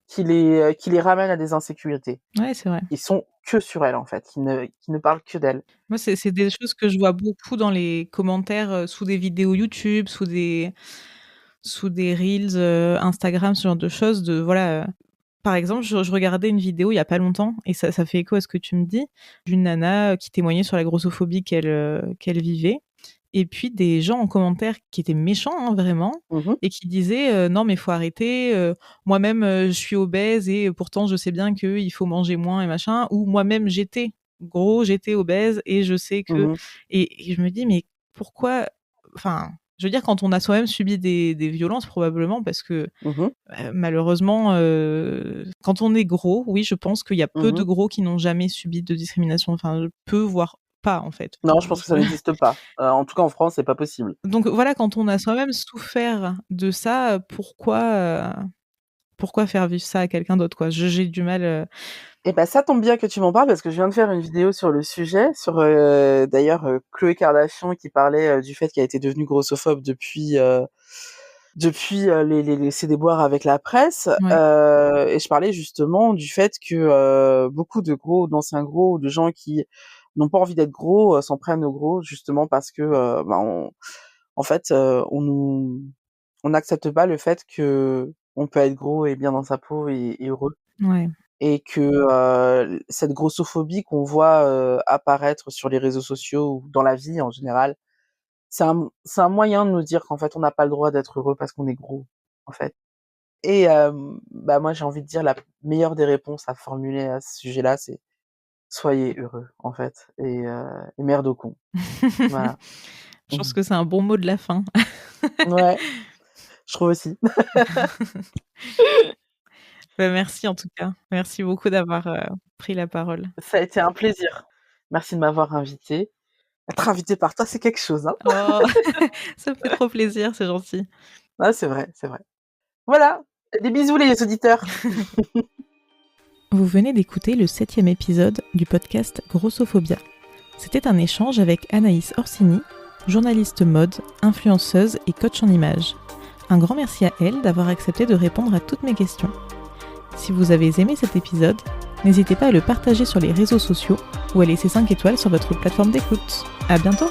qui les ramène à des insécurités. Ouais, c'est vrai. Ils sont que sur elles, en fait, qui ne parlent que d'elles. Moi, c'est des choses que je vois beaucoup dans les commentaires, sous des vidéos YouTube, sous des reels, Instagram, ce genre de choses de voilà, par exemple, je regardais une vidéo il y a pas longtemps et ça fait écho à ce que tu me dis, d'une nana, qui témoignait sur la grossophobie qu'elle vivait et puis des gens en commentaire qui étaient méchants, hein, vraiment Mmh. et qui disaient, «Non mais faut arrêter, moi-même, je suis obèse et pourtant je sais bien qu'il faut manger moins et machin» ou «Moi-même j'étais gros, j'étais obèse et je sais que» Mmh. et je me dis: «Mais pourquoi?» enfin, je veux dire quand on a soi-même subi des violences probablement parce que Mmh. malheureusement, quand on est gros, oui, je pense qu'il y a peu de Mmh. gros qui n'ont jamais subi de discrimination. Enfin, peu, voire pas, en fait. Non, je pense que ça n'existe pas. En tout cas, en France, c'est pas possible. Donc voilà, quand on a soi-même souffert de ça, pourquoi faire vivre ça à quelqu'un d'autre, quoi? J'ai du mal, Et bah, ça tombe bien que tu m'en parles parce que je viens de faire une vidéo sur le sujet, sur, d'ailleurs, Khloé Kardashian qui parlait, du fait qu'elle était devenue grossophobe depuis, ses déboires avec la presse, ouais, et je parlais justement du fait que, beaucoup de gros, d'anciens gros ou de gens qui n'ont pas envie d'être gros, s'en prennent aux gros justement parce que, en fait, on n'accepte pas le fait qu'on peut être gros et bien dans sa peau et heureux ouais, et que, cette grossophobie qu'on voit, apparaître sur les réseaux sociaux ou dans la vie en général, c'est un moyen de nous dire qu'en fait on n'a pas le droit d'être heureux parce qu'on est gros, en fait. Et bah, moi j'ai envie de dire la meilleure des réponses à formuler à ce sujet-là, c'est: «Soyez heureux, en fait et merde aux cons». Voilà. je pense Mmh. que c'est un bon mot de la fin. Ouais, je trouve aussi. Bah, merci en tout cas. Merci beaucoup d'avoir, pris la parole. Ça a été un plaisir. Merci de m'avoir invitée. Être invitée par toi, c'est quelque chose, hein. Oh, ça me fait trop plaisir, c'est gentil. Ouais, c'est vrai, c'est vrai. Voilà, des bisous les auditeurs. Vous venez d'écouter le 7e épisode du podcast Grossophobia. C'était un échange avec Anaïs Orsini, journaliste mode, influenceuse et coach en images. Un grand merci à elle d'avoir accepté de répondre à toutes mes questions. Si vous avez aimé cet épisode, n'hésitez pas à le partager sur les réseaux sociaux ou à laisser 5 étoiles sur votre plateforme d'écoute. À bientôt!